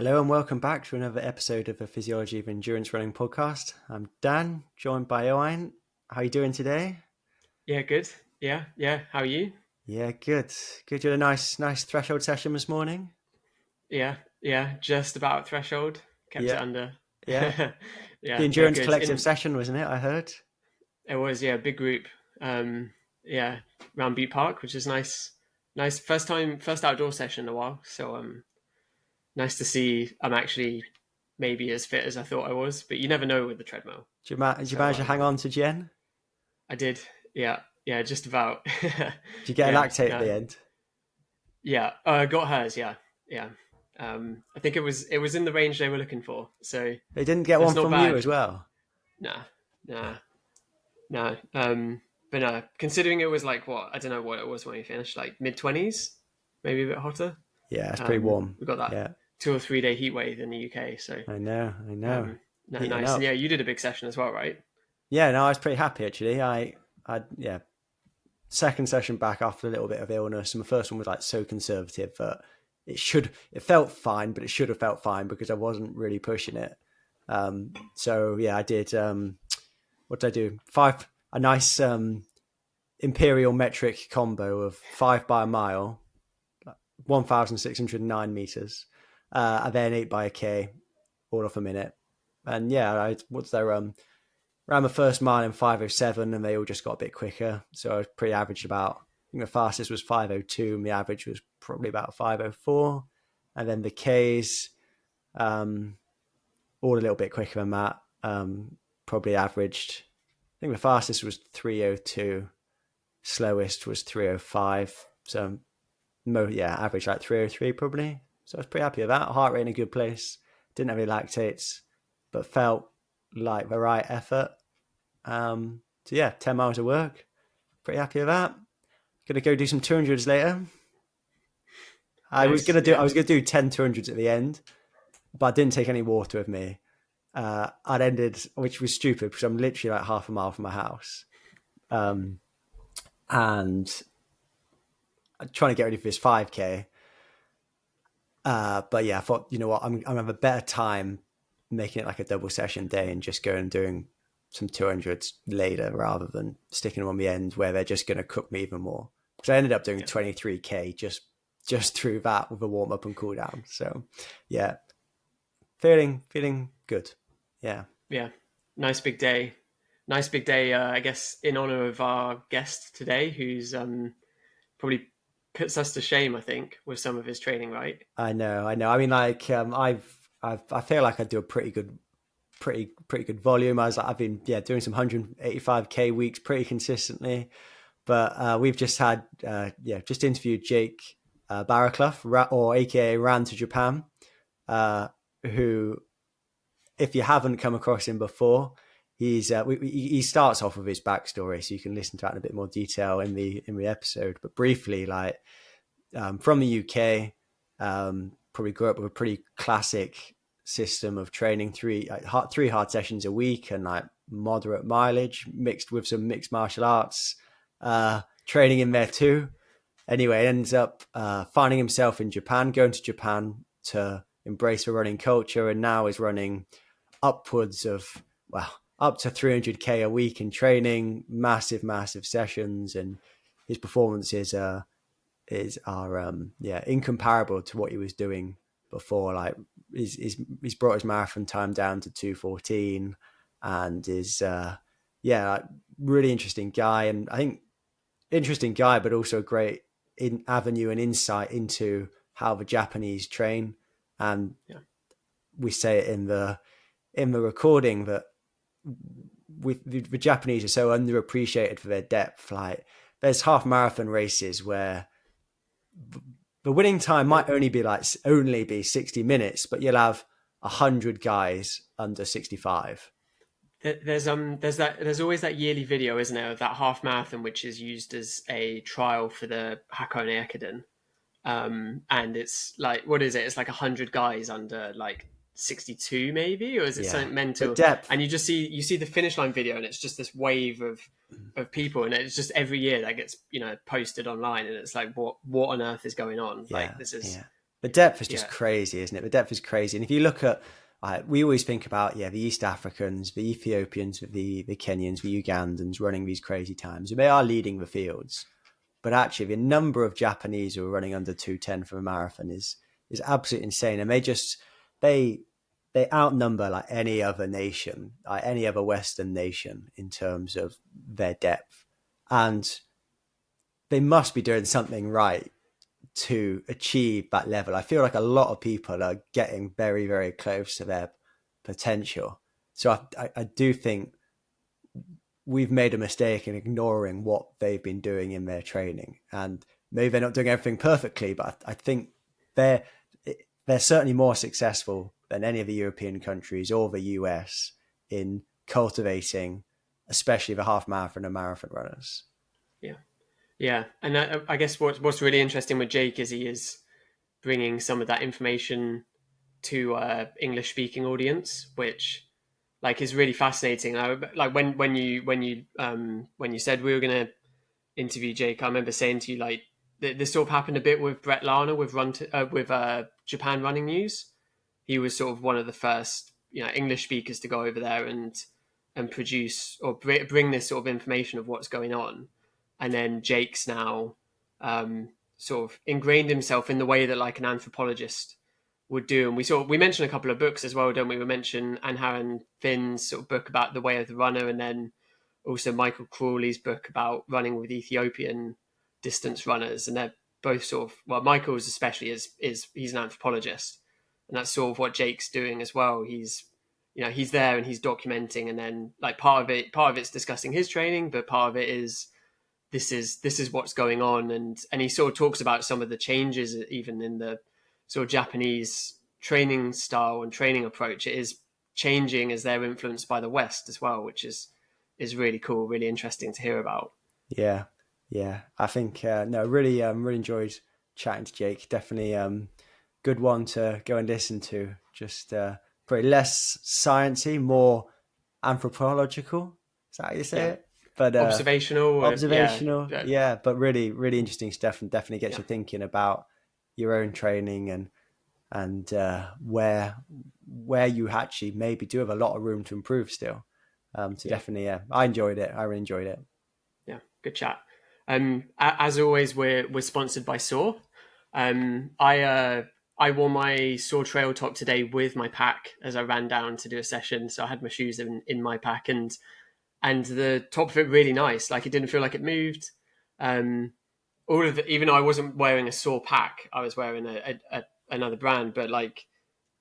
Hello and welcome back to another episode of the Physiology of Endurance Running podcast. I'm Dan, joined by Owen. How are you doing today? Yeah, good. Yeah. How are you? Yeah, good. Good. You had a nice threshold session this morning. Yeah. Just about threshold. Kept it Yeah, under. yeah. The Yeah, no, endurance good. collective session, wasn't it? I heard. It was, yeah, big group. Yeah, around Beat Park, which is nice. Nice first outdoor session in a while. So nice to see I'm actually maybe as fit as I thought I was, but you never know with the treadmill. Did you So manage to hang on to Jen? I did. Yeah, just about. Did you get a Yeah, lactate at no, the end? yeah. Got hers. Yeah. I think it was in the range they were looking for, so They didn't get that's one not from you bad. as well. Nah, nah, no. But no, considering it was like what I don't know what it was when we finished, like mid 20s, maybe a bit hotter. Yeah, it's pretty warm. We got that Yeah, 2 or 3 day heat wave in the UK, so I know. no, Heating nice. And up. yeah, you did a big session as well, right? Yeah, no, I was pretty happy actually. Yeah, second session back after a little bit of illness, and the first one was like so conservative that it felt fine, but it should have felt fine because I wasn't really pushing it. So yeah, I did. What did I do? A nice imperial metric combo of 5 by a mile, 1,609 meters, and then 8 by a k, all off a minute. And yeah, what's their ran the first mile in 5:07, and they all just got a bit quicker. So I was pretty averaged about, I think the fastest was 5:02, and the average was probably about 5:04. And then the Ks, all a little bit quicker than that. Probably averaged, I think the fastest was 3:02, slowest was 3:05. So, average like 3:03 probably. So I was pretty happy with that. Heart rate in a good place. Didn't have any lactates, but felt like the right effort. So yeah, 10 miles of work. Pretty happy with that. Gonna go do some 200s later. I was Nice. gonna do Yeah. I was gonna do 10 200s at the end, but I didn't take any water with me. I'd ended, which was stupid because I'm literally like half a mile from my house. And I'm trying to get ready for this 5K. But yeah, I thought, you know what, I'm gonna have a better time making it like a double session day and just going and doing some 200s later rather than sticking them on the end where they're just going to cook me even more. Because I ended up doing Yeah. 23K just through that with a warm up and cool down. So yeah, feeling good. Yeah. Yeah. Nice big day. Nice big day. I guess in honor of our guest today, who's probably puts us to shame, I think, with some of his training, right? I know. I mean, like, I feel like I do a pretty good volume. I've been doing some 185K weeks pretty consistently. But we've just had just interviewed Jake Barracluff, or AKA Ran to Japan, who, if you haven't come across him before, he starts off with his backstory, so you can listen to that in a bit more detail in the episode. But briefly, like, from the UK, probably grew up with a pretty classic system of training, three hard sessions a week and like moderate mileage mixed with some mixed martial arts training in there too. Anyway, ends up finding himself in Japan, going to Japan to embrace the running culture, and now is running upwards of, up to 300K a week in training, massive sessions, and his performances are incomparable to what he was doing before. Like, he's brought his marathon time down to 2:14, and is really interesting guy. And I think interesting guy, but also a great avenue and insight into how the Japanese train. And Yeah. we say it in the recording that the Japanese are so underappreciated for their depth. Like, there's half marathon races where the winning time might only be 60 minutes, but you'll have 100 guys under 65. There's always that yearly video, isn't there, of that half marathon which is used as a trial for the Hakone Ekiden. And it's like, what is it? It's like 100 guys under like 62 maybe, or is it Yeah, something but mental? depth. And you see the finish line video, and it's just this wave of people, and it's just every year that gets posted online, and it's like, what on earth is going on? Yeah, Like, this is yeah. The depth is just Yeah, crazy, isn't it? The depth is crazy. And if you look at, we always think about, the East Africans, the Ethiopians, the Kenyans, the Ugandans running these crazy times. And they are leading the fields. But actually, the number of Japanese who are running under 2:10 for a marathon is absolutely insane. And they they outnumber like any other nation, like any other Western nation in terms of their depth. And they must be doing something right to achieve that level. I feel like a lot of people are getting very, very close to their potential. So I do think we've made a mistake in ignoring what they've been doing in their training. And maybe they're not doing everything perfectly, but I think they're they're certainly more successful than any of the European countries or the US in cultivating, especially the half marathon and marathon runners. yeah, yeah. And I guess what's really interesting with Jake is he is bringing some of that information to English speaking audience, which like is really fascinating. Like when you said we were going to interview Jake, I remember saying to you like this sort of happened a bit with Brett Lana with Japan Running News. He was sort of one of the first English speakers to go over there and produce or bring this sort of information of what's going on. And then Jake's now sort of ingrained himself in the way that like an anthropologist would do. And we mentioned a couple of books as well, don't we? We mentioned Anne Finn's sort of book about the way of the runner, and then also Michael Crawley's book about running with Ethiopian distance runners. And they're both sort of, well, Michael's especially is he's an anthropologist, and that's sort of what Jake's doing as well. He's there and he's documenting, and then like part of it's discussing his training, but part of it is this is what's going on, and he sort of talks about some of the changes even in the sort of Japanese training style and training approach. It is changing as they're influenced by the West as well, which is really cool, really interesting to hear about. Yeah, yeah. I think no, really, really enjoyed chatting to Jake. Definitely, good one to go and listen to. Just probably less sciencey, more anthropological. Is that how you say Yeah, it? But observational. Yeah, observational, yeah. But really, really interesting stuff, and definitely gets yeah, you thinking about your own training and where you actually maybe do have a lot of room to improve still. So yeah, definitely, yeah, I enjoyed it. I really enjoyed it. yeah. Good chat. As always, we're sponsored by Saw. I wore my Saw Trail top today with my pack as I ran down to do a session, so I had my shoes in my pack, and the top fit really nice. Like it didn't feel like it moved. Um, all of it, even though I wasn't wearing a Saw pack, I was wearing another brand, but like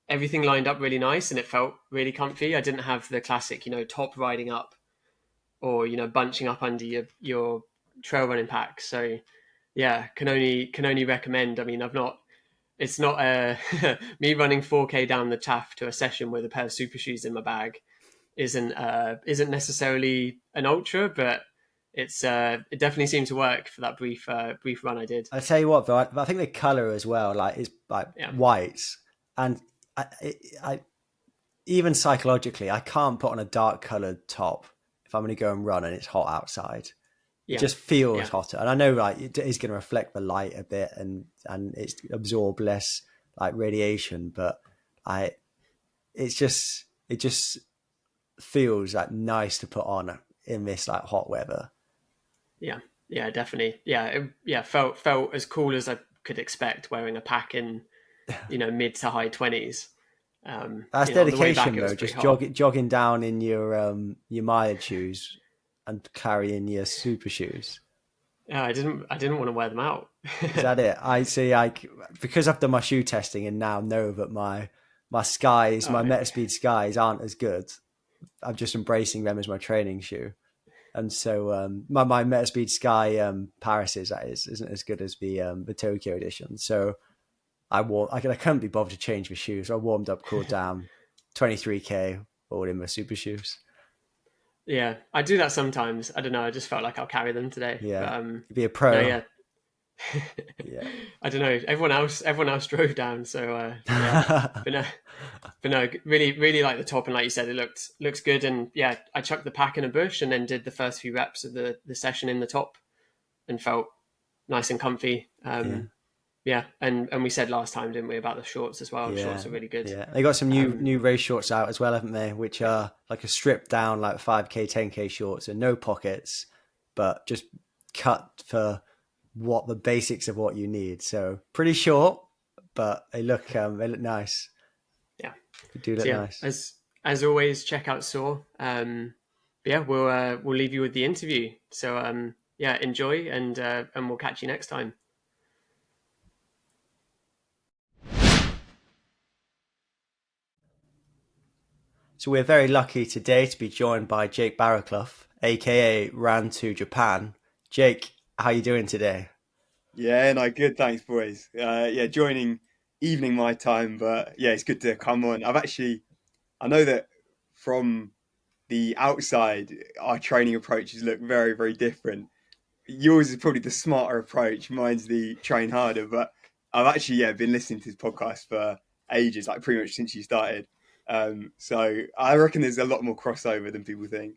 everything lined up really nice and it felt really comfy. I didn't have the classic, top riding up or bunching up under your trail running pack. So yeah, can only recommend. I mean, I've not. It's not me running 4K down the Taff to a session with a pair of super shoes in my bag. Isn't necessarily an ultra, but it definitely seemed to work for that brief run I did. I tell you what, though, I think the color as well, like, is like Yeah, white, and I even psychologically, I can't put on a dark colored top if I'm going to go and run and it's hot outside. It yeah, just feels yeah, hotter, and I know like it is going to reflect the light a bit, and it's absorb less like radiation, but I it just feels like nice to put on in this like hot weather. yeah, yeah, definitely. Yeah, yeah, felt as cool as I could expect wearing a pack in mid to high 20s. That's On the way back dedication it was though. pretty Just hot. jogging down in your mileage shoes and carrying your super shoes. Yeah, I didn't want to wear them out. Is that it? I see. Because I've done my shoe testing and now know that my skies, my Oh, Metaspeed skies aren't as good. I'm just embracing them as my training shoe. And so my Metaspeed Sky Paris that isn't as good as the Tokyo edition. So I couldn't be bothered to change my shoes. So I warmed up, cooled down, 23K, all in my super shoes. yeah, I do that sometimes. I don't know. I just felt like I'll carry them today. But Yeah, be a no, pro. yeah. Yeah. I don't know. Everyone else drove down. So yeah, but no, really, really like the top, and like you said, it looks good. And yeah, I chucked the pack in a bush, and then did the first few reps of the session in the top, and felt nice and comfy. Yeah. Yeah, and we said last time, didn't we, about the shorts as well? Shorts Yeah, are really good. yeah. They got some new Um, race shorts out as well, haven't they? Which are like a stripped down like 5K, 10K shorts and no pockets, but just cut for what the basics of what you need. So pretty short, but they look nice. yeah. They do look So yeah, nice. as always, check out Saw. But yeah, we'll leave you with the interview. So yeah, enjoy, and we'll catch you next time. So we're very lucky today to be joined by Jake Barracluff, aka Ran to Japan. Jake, how you doing today? Yeah, no, good. Thanks, boys. Yeah, joining evening my time, but yeah, it's good to come on. I know that from the outside, our training approaches look very, very different. Yours is probably the smarter approach. Mine's the train harder, but I've actually, yeah, been listening to this podcast for ages, like pretty much since you started. So I reckon there's a lot more crossover than people think.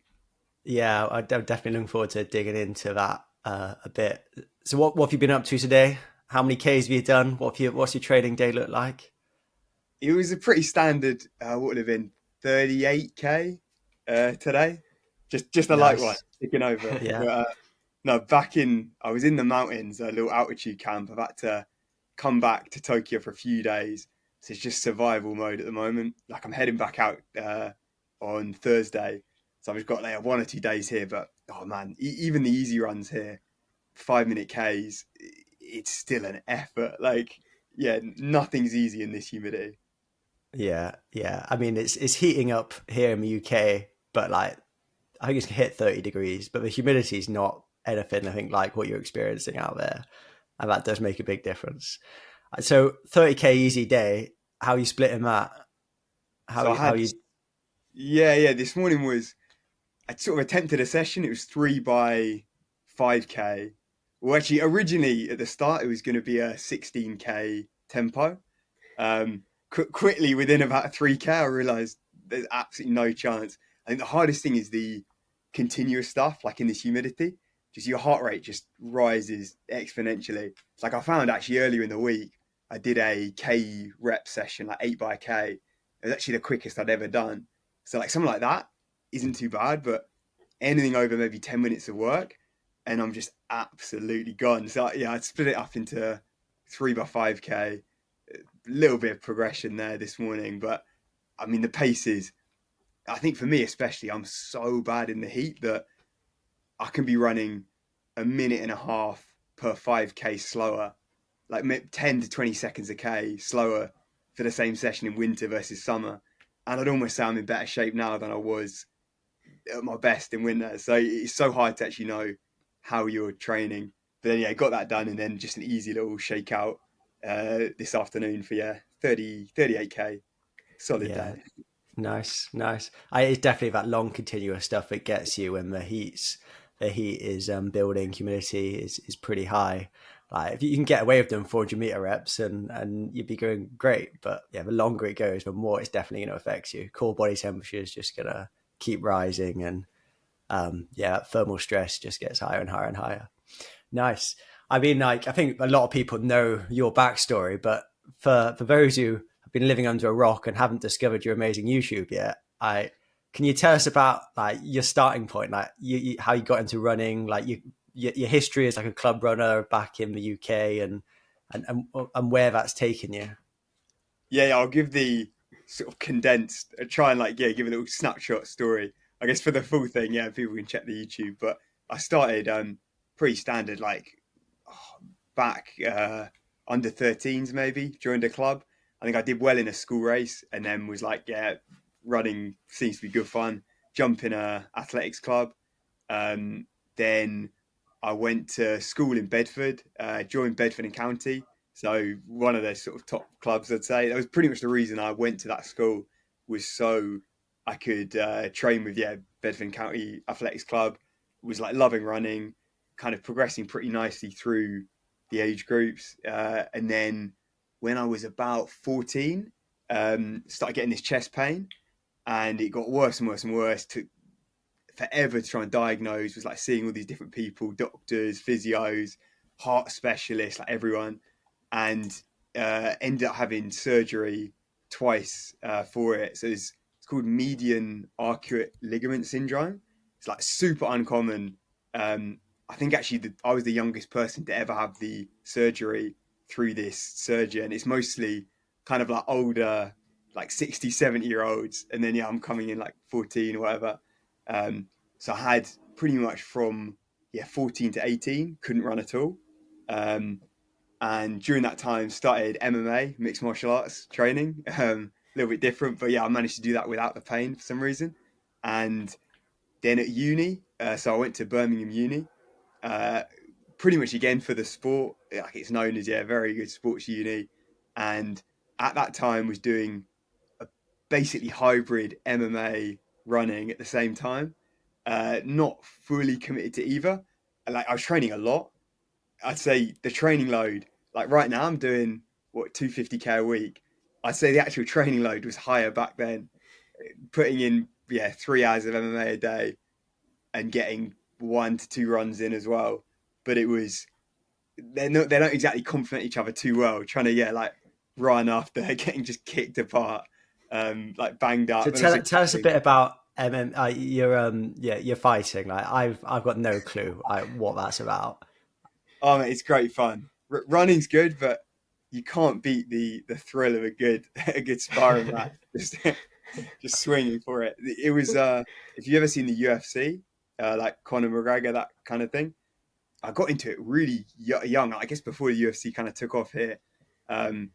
Yeah, I'm definitely looking forward to digging into that a bit. So, what have you been up to today? How many Ks have you done? What's your training day look like? It was a pretty standard, what would have been 38k today, just a light one, Nice. ticking over. Yeah, But no, I was in the mountains, a little altitude camp. I've had to come back to Tokyo for a few days, so it's just survival mode at the moment. Like I'm heading back out on Thursday, so I've just got like 1 or 2 days here. But oh man, even the easy runs here, 5 minute Ks, it's still an effort. Like yeah, nothing's easy in this humidity. yeah, yeah. I mean, it's heating up here in the UK, but like I think it's hit 30 degrees, but the humidity is not anything I think like what you're experiencing out there, and that does make a big difference. So 30K easy day. How are you splitting that? So I How had, you? yeah. This morning was I sort of attempted a session. It was 3 by 5k. Well, actually, originally at the start it was going to be a 16k tempo. Quickly within about 3k, I realised there's absolutely no chance. I think the hardest thing is the continuous stuff, like in this humidity. Just your heart rate just rises exponentially. It's like I found actually earlier in the week, I did a K rep session, like 8 by K. It was actually the quickest I'd ever done. So like something like that isn't too bad, but anything over maybe 10 minutes of work, and I'm just absolutely gone. So yeah, I'd split it up into 3 by 5k. A little bit of progression there this morning, but I mean the pace is. I think for me especially, I'm so bad in the heat that I can be running a minute and a half per 5k slower, like 10 to 20 seconds a k slower for the same session in winter versus summer. And I'd almost say I'm in better shape now than I was at my best in winter. So it's so hard to actually know how you're training. But then, yeah, got that done, and then just an easy little shakeout this afternoon for, yeah, 38k. Solid Yeah, day. nice, nice. It's definitely that long continuous stuff that gets you when the heat is building, humidity is pretty high. Like if you can get away with them 400-meter reps and you'd be going great, but yeah, the longer it goes, the more it's definitely going to affect you. Core body temperature is just gonna keep rising, and yeah, that thermal stress just gets higher and higher and higher. Nice. I mean, like I think a lot of people know your backstory, but for those who have been living under a rock and haven't discovered your amazing YouTube yet, I can you tell us about like your starting point, like how you got into running, like your history as like a club runner back in the UK, and where that's taken you. Yeah, I'll give the sort of condensed, try and like, yeah, give a little snapshot story. I guess for the full thing, yeah, people can check the YouTube. But I started pretty standard, like oh, back under 13s maybe, joined a club. I think I did well in a school race and then was like, yeah, running seems to be good fun. Jump in a athletics club. Then I went to school in Bedford, joined Bedford and County. So one of the sort of top clubs, I'd say. That was pretty much the reason I went to that school, was so I could train with, yeah, Bedford and County Athletics Club. Was like loving running, kind of progressing pretty nicely through the age groups. And then when I was about 14, started getting this chest pain, and it got worse and worse and worse. Took forever to try and diagnose. Was like seeing all these different people, doctors, physios, heart specialists, like everyone. and ended up having surgery twice for it. So it's called median arcuate ligament syndrome. It's like super uncommon. I think actually I was the youngest person to ever have the surgery through this surgeon. It's mostly kind of like older, like 60, 70-year olds. And then, yeah, I'm coming in like 14 or whatever. So I had pretty much from, 14 to 18, couldn't run at all. Um, and during that time started MMA, mixed martial arts training. A little bit different, but yeah, I managed to do that without the pain for some reason. And then at uni, so I went to Birmingham Uni, uh, pretty much again for the sport. Like it's known as, very good sports uni. And at that time was doing a basically hybrid MMA running at the same time. Not fully committed to either. Like I was training a lot. I'd say the training load, like right now I'm doing what 250k a week. I'd say the actual training load was higher back then. Putting in 3 hours of MMA a day and getting 1 to 2 runs in as well. But it was they don't exactly complement each other too well. Trying to like run after getting just kicked apart, like banged up. So And also tell us a bit about your fighting. Like I've got no clue what that's about. oh mate, it's great fun. Running's good, but you can't beat the thrill of a good a good sparring match. Just swinging for it. It was if you ever seen the UFC, like Conor McGregor, that kind of thing. I got into it really young, I guess before the UFC kind of took off here. Um,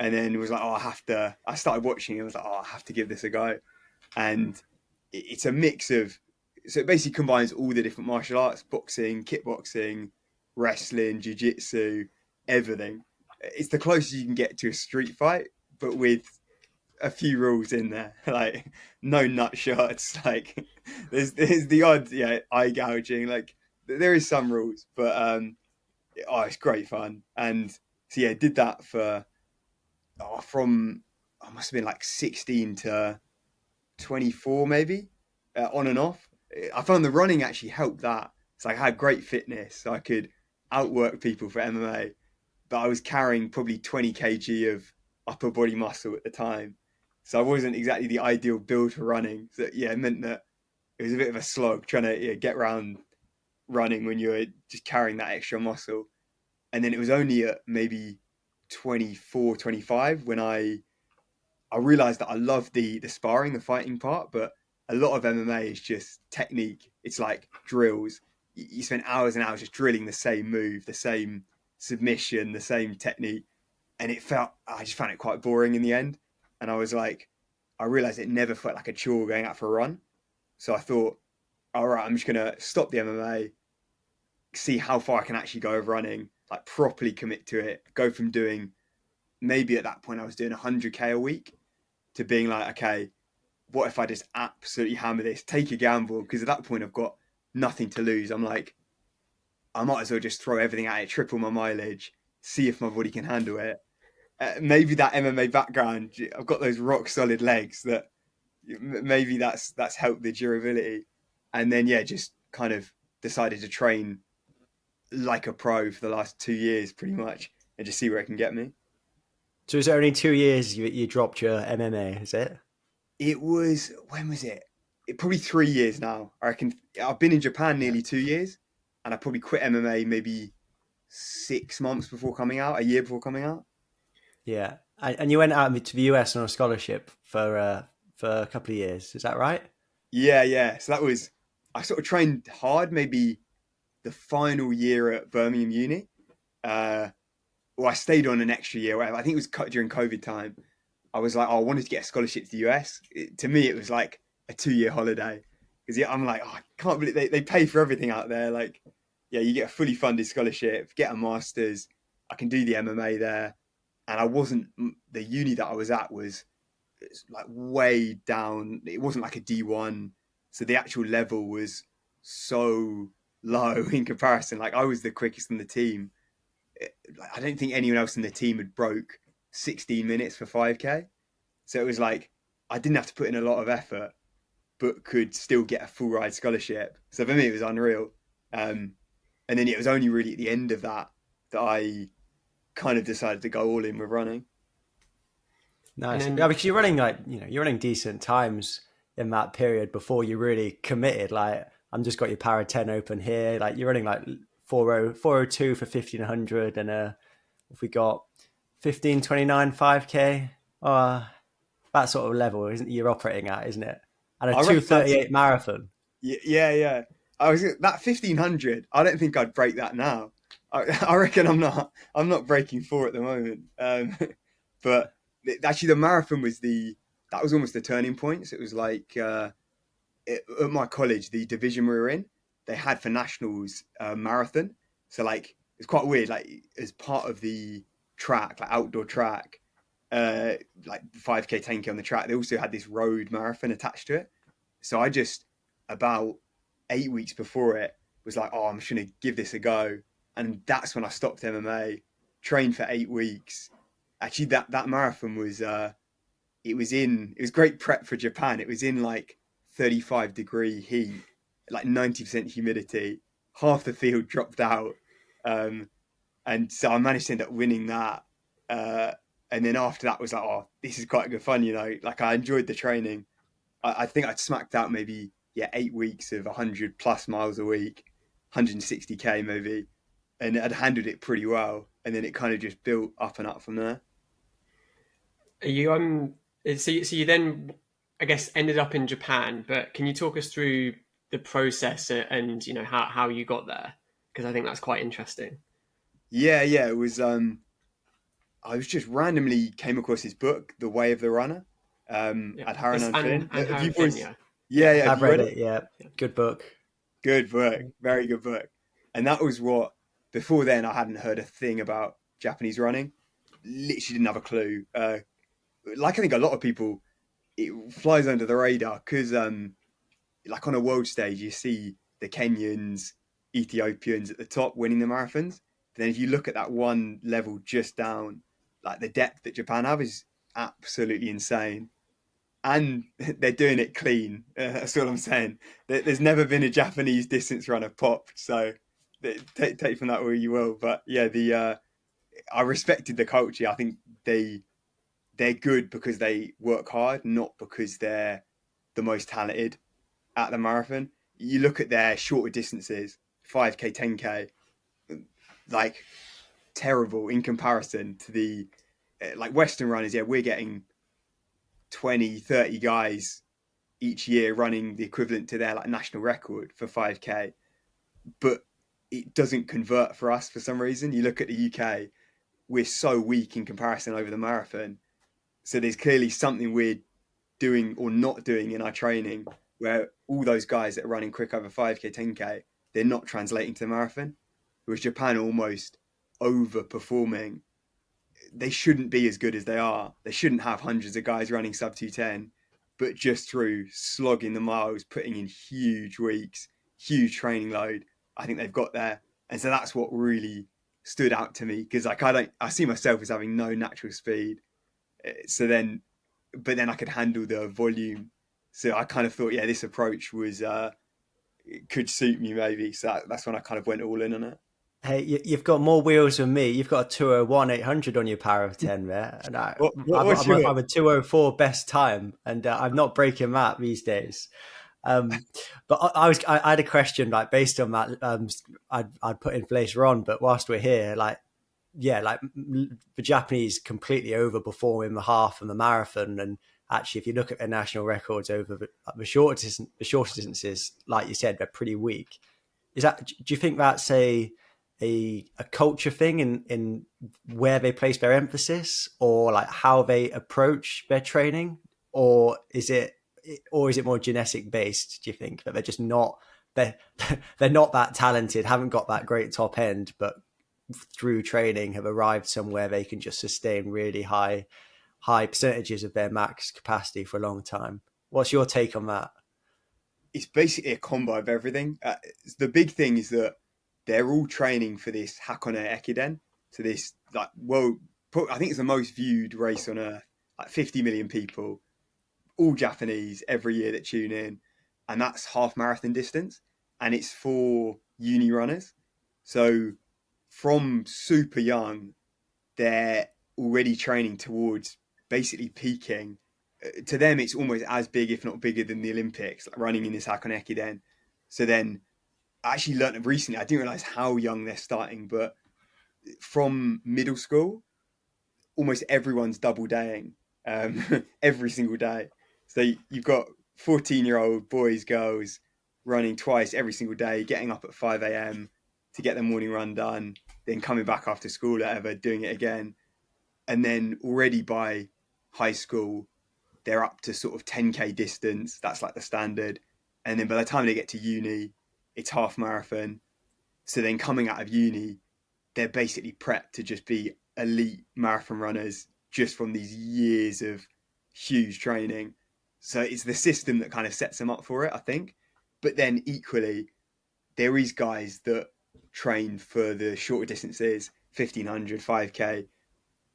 and then it was like, I started watching it. I was like, I have to give this a go. And it's a mix of, so it basically combines all the different martial arts: boxing, kickboxing, wrestling, jiu-jitsu, everything. It's the closest you can get to a street fight, but with a few rules in there, like no nut shots. Like there's the odd, eye gouging. Like there is some rules, but it's great fun. And so did that for from I must have been like 16 to 24 maybe, on and off. I found the running actually helped that. It's like I had great fitness, so I could outwork people for MMA, but I was carrying probably 20 kg of upper body muscle at the time. So I wasn't exactly the ideal build for running. So it meant that it was a bit of a slog trying to get around running when you're just carrying that extra muscle. And then it was only at maybe 24, 25 when I realized that I love the sparring, the fighting part, but a lot of MMA is just technique. It's like drills. You spend hours and hours just drilling the same move, the same submission, the same technique. And I just found it quite boring in the end. And I was like, I realized it never felt like a chore going out for a run. So I thought, all right, I'm just going to stop the MMA, see how far I can actually go of running, like properly commit to it, go from doing, maybe at that point I was doing 100k a week, to being like, okay, what if I just absolutely hammer this, take a gamble? Because at that point I've got nothing to lose. I'm like, I might as well just throw everything at it, triple my mileage, see if my body can handle it. Maybe that MMA background, I've got those rock solid legs that maybe that's helped the durability. And then just kind of decided to train like a pro for the last 2 years pretty much, and just see where it can get me. So is it only 2 years you dropped your MMA? Is it? It was, when was it? Probably 3 years now. I reckon I've been in Japan nearly 2 years, and I probably quit MMA maybe 6 months before coming out, a year before coming out. Yeah, and you went out to the US on a scholarship for a couple of years. Is that right? Yeah. So that was, I sort of trained hard, maybe the final year at Birmingham Uni. Well, I stayed on an extra year, whatever. I think it was during COVID time. I was like, I wanted to get a scholarship to the US. To me, it was like a 2 year holiday. Because I'm like, I can't believe they pay for everything out there. Like, you get a fully funded scholarship, get a master's. I can do the MMA there. And I wasn't, the uni that I was at was like way down. It wasn't like a D1. So the actual level was so low in comparison. Like I was the quickest in the team. I don't think anyone else in the team had broke 16 minutes for 5k. So it was like I didn't have to put in a lot of effort, but could still get a full ride scholarship. So for me, it was unreal. And then it was only really at the end of that I kind of decided to go all in with running. And Nice. Yeah, then because you're running like, you're running decent times in that period before you really committed. Like, I'm just got your Para 10 open here. Like, you're running like 402 for 1500, and if we got 1529 5K, that sort of level, isn't you're operating at, isn't it? And a I reckon that's 238 marathon. yeah. I was that 1500. I don't think I'd break that now. I reckon I'm not breaking four at the moment. But actually, the marathon was that was almost the turning point. So it was like at my college, the division we were in, they had for nationals marathon. So like it's quite weird. Like as part of the track, like outdoor track, like 5K, 10K on the track, they also had this road marathon attached to it. So I just about 8 weeks before it was like, oh, I'm just gonna give this a go, and that's when I stopped MMA, trained for 8 weeks. Actually, that marathon was it was great prep for Japan. It was in like 35-degree heat, like 90% humidity. Half the field dropped out, um, and so I managed to end up winning that. Uh, and then after that was like, oh, this is quite good fun, Like I enjoyed the training. I think I'd smacked out maybe 8 weeks of 100+ miles a week, 160K maybe, and I'd handled it pretty well. And then it kind of just built up and up from there. are you so you then I guess ended up in Japan, but can you talk us through the process and how you got there? Because I think that's quite interesting. Yeah. It was. I was just randomly came across his book, The Way of the Runner, Yeah, at it's Harran Finn. and Have Harry you Finn, boys? yeah, Yeah, yeah, yeah. Have I've you read read it? it. Yeah, yeah. good book. Good book, very good book. And that was what. Before then, I hadn't heard a thing about Japanese running. Literally didn't have a clue. Like I think a lot of people, it flies under the radar because, like on a world stage, you see the Kenyans, Ethiopians at the top winning the marathons. But then if you look at that one level just down, like the depth that Japan have is absolutely insane. And they're doing it clean. That's all I'm saying. There's never been a Japanese distance runner popped. So take from that where you will. But yeah, I respected the culture. I think they're good because they work hard, not because they're the most talented at the marathon. You look at their shorter distances, 5K, 10K, like terrible in comparison to the like Western runners. Yeah, we're getting 20, 30 guys each year running the equivalent to their like national record for 5K, but it doesn't convert for us for some reason. You look at the UK, we're so weak in comparison over the marathon. So there's clearly something we're doing or not doing in our training where all those guys that are running quick over 5K, 10K, they're not translating to the marathon. Whereas Japan are almost overperforming. They shouldn't be as good as they are. They shouldn't have hundreds of guys running sub 210, but just through slogging the miles, putting in huge weeks, huge training load, I think they've got there. And so that's what really stood out to me because like I see myself as having no natural speed. So then but then I could handle the volume. So I kind of thought, yeah, this approach was could suit me maybe. So that's when I kind of went all in on it. Hey, you've got more wheels than me. You've got a 201 800 on your Power of 10 there. And What's your? I'm a 204 best time, and I'm not breaking that these days. But I had a question like based on that. I'd put in for later on, but whilst we're here, like, yeah, like the Japanese completely overperform in the half and the marathon. And actually, if you look at their national records over the shorter distances, like you said, they're pretty weak. Do you think that's a culture thing in where they place their emphasis, or like how they approach their training, or is it more genetic based? Do you think that they're just not they're they're not that talented, haven't got that great top end, but through training have arrived somewhere they can just sustain really high percentages of their max capacity for a long time? What's your take on that? It's basically a combo of everything. The big thing is that they're all training for this Hakone Ekiden. So this like I think it's the most viewed race on earth. Like 50 million people, all Japanese every year that tune in, and that's half marathon distance, and it's for uni runners. So from super young, they're already training towards basically peaking. To them, it's almost as big, if not bigger, than the Olympics, like running in this Hakone Ekiden. So then, I actually learned recently. I didn't realize how young they're starting, but from middle school, almost everyone's double daying every single day. So you've got 14-year-old boys, girls running twice every single day, getting up at 5 a.m. to get their morning run done, then coming back after school, whatever, doing it again. And then already by high school, they're up to sort of 10K distance. That's like the standard. And then by the time they get to uni, it's half marathon. So then coming out of uni, they're basically prepped to just be elite marathon runners just from these years of huge training. So it's the system that kind of sets them up for it, I think. But then equally, there is guys that train for the shorter distances, 1500, 5K,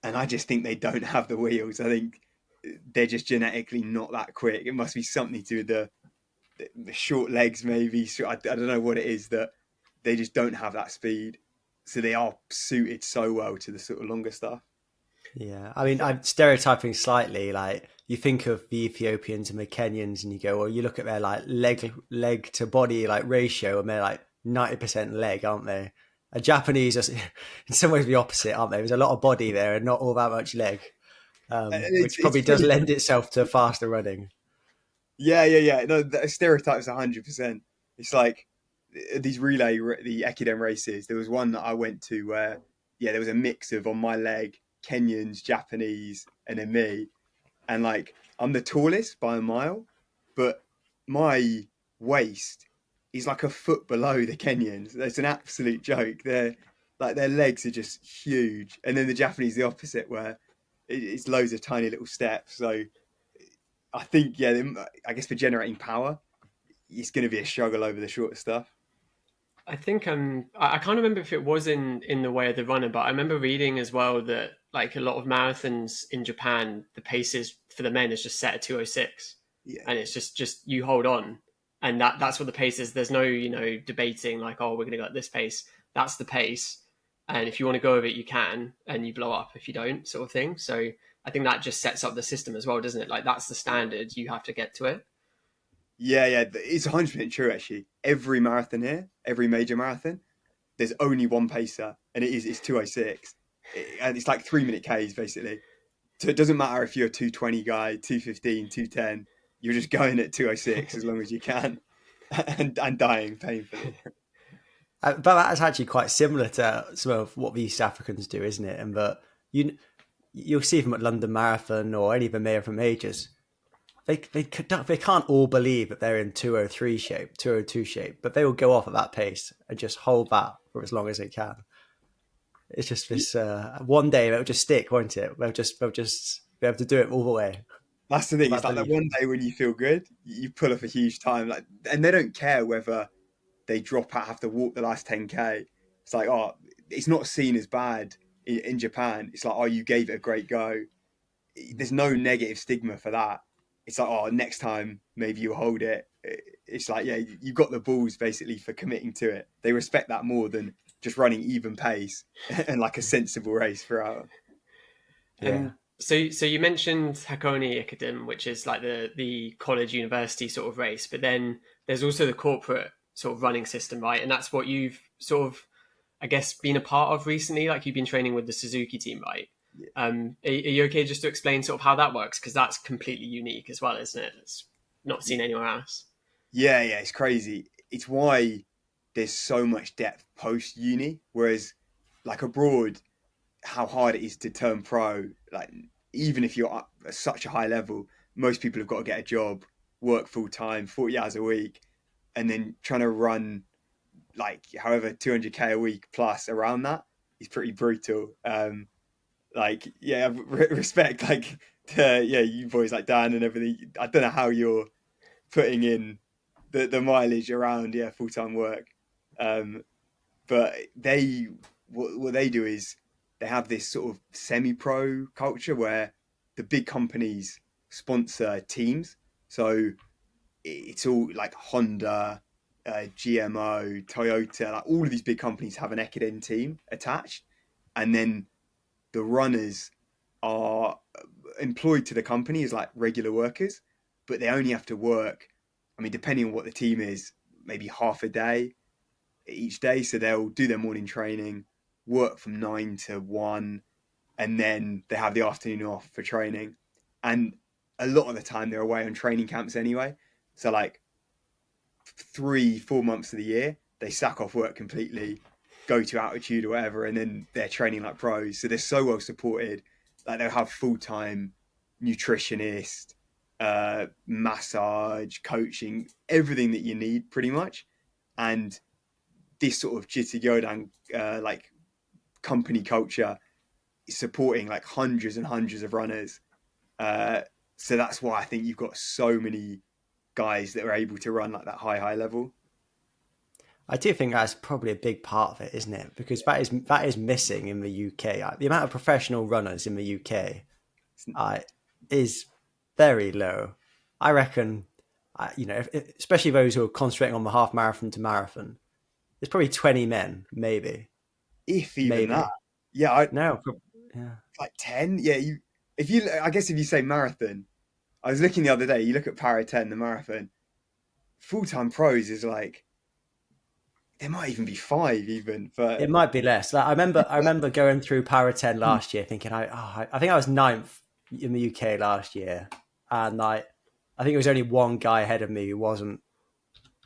and I just think they don't have the wheels. I think they're just genetically not that quick. It must be something to do with the short legs, maybe. So I don't know what it is, that they just don't have that speed. So they are suited so well to the sort of longer stuff. Yeah, I mean, I'm stereotyping slightly. Like, you think of the Ethiopians and the Kenyans, and you go, well, you look at their like leg to body like ratio, and they're like 90% leg, aren't they? A Japanese are in some ways the opposite, aren't they? There's a lot of body there and not all that much leg, which probably It's does funny. lend itself to faster running. Yeah. No, the stereotypes 100%. It's like these the Ekiden races. There was one that I went to where, yeah, there was a mix of on my leg Kenyans, Japanese, and then me. And like I'm the tallest by a mile, but my waist is like a foot below the Kenyans. It's an absolute joke. Their legs are just huge, and then the Japanese the opposite, where it's loads of tiny little steps. So I think, yeah, I guess for generating power, it's going to be a struggle over the shorter stuff. I think I can't remember if it was in the way of the runner, but I remember reading as well that like a lot of marathons in Japan, the paces for the men is just set at 2:06, Yeah, and it's just you hold on, and that's what the pace is. There's no debating like, oh, we're going to go at this pace. That's the pace, and if you want to go over it, you can, and you blow up if you don't, sort of thing. So I think that just sets up the system as well, doesn't it? Like that's the standard. You have to get to it. yeah. It's 100% true. Actually, every marathon here, every major marathon, there's only one pacer, and it's 2:06, and it's like 3 minute Ks basically. So it doesn't matter if you're a 2:20 guy, 2:15, 2:10. You're just going at 2:06 as long as you can, and dying painfully. But that's actually quite similar to some of what the East Africans do, isn't it? And that you'll see them at London Marathon or any of the marathon majors. They can't all believe that they're in 203 shape, 202 shape, but they will go off at that pace and just hold that for as long as they can. It's just this one day it'll just stick, won't it? They'll just be able to do it all the way. That's the thing. It's That like that belief. one day when you feel good, you pull off a huge time, like, and they don't care whether they drop out, have to walk the last 10K. It's like, oh, it's not seen as bad in Japan. It's like, oh, you gave it a great go. There's no negative stigma for that. It's like, oh, next time maybe you hold it. It's like, yeah, you got the balls basically for committing to it. They respect that more than just running even pace and like a sensible race throughout. Yeah. So you mentioned Hakone Ikedin, which is like the college university sort of race, but then there's also the corporate sort of running system, right? And that's what you've sort of, I guess, been a part of recently. Like you've been training with the Suzuki team, right? Yeah, Are you okay just to explain sort of how that works? Because that's completely unique as well, isn't it? It's not seen anywhere else. yeah, it's crazy. It's why there's so much depth post uni, whereas like abroad, how hard it is to turn pro. Like even if you're at such a high level, most people have got to get a job, work full time, 40 hours a week, and then trying to run like however 200K a week plus around that is pretty brutal. Like yeah, respect like to yeah you boys like Dan and everything. I don't know how you're putting in the mileage around yeah full time work, um, but what they do is they have this sort of semi pro culture where the big companies sponsor teams. So it's all like Honda, GMO, Toyota, like all of these big companies have an Ekiden team attached, and then the runners are employed to the company as like regular workers, but they only have to work, I mean, depending on what the team is, maybe half a day each day. So they'll do their morning training, work from 9 to 1, and then they have the afternoon off for training. And a lot of the time they're away on training camps anyway. So like 3-4 months of the year, they sack off work completely, go to altitude or whatever, and then they're training like pros. So they're so well supported. Like they'll have full-time nutritionist, massage, coaching, everything that you need pretty much. And this sort of Jitsi Godan like company culture is supporting like hundreds and hundreds of runners. So that's why I think you've got so many guys that are able to run like that high level. I do think that's probably a big part of it, isn't it? Because that is missing in the UK. The amount of professional runners in the UK is very low. I reckon, especially those who are concentrating on the half marathon to marathon, there's probably 20 men, maybe. If even that. Yeah. Yeah. Like 10. Yeah. I guess if you say marathon, I was looking the other day, you look at Para 10, the marathon, full-time pros is like, there might even be 5 even, but it might be less. Like, I remember going through Para 10 last year thinking, I think I was 9th in the UK last year. And I think there was only one guy ahead of me who wasn't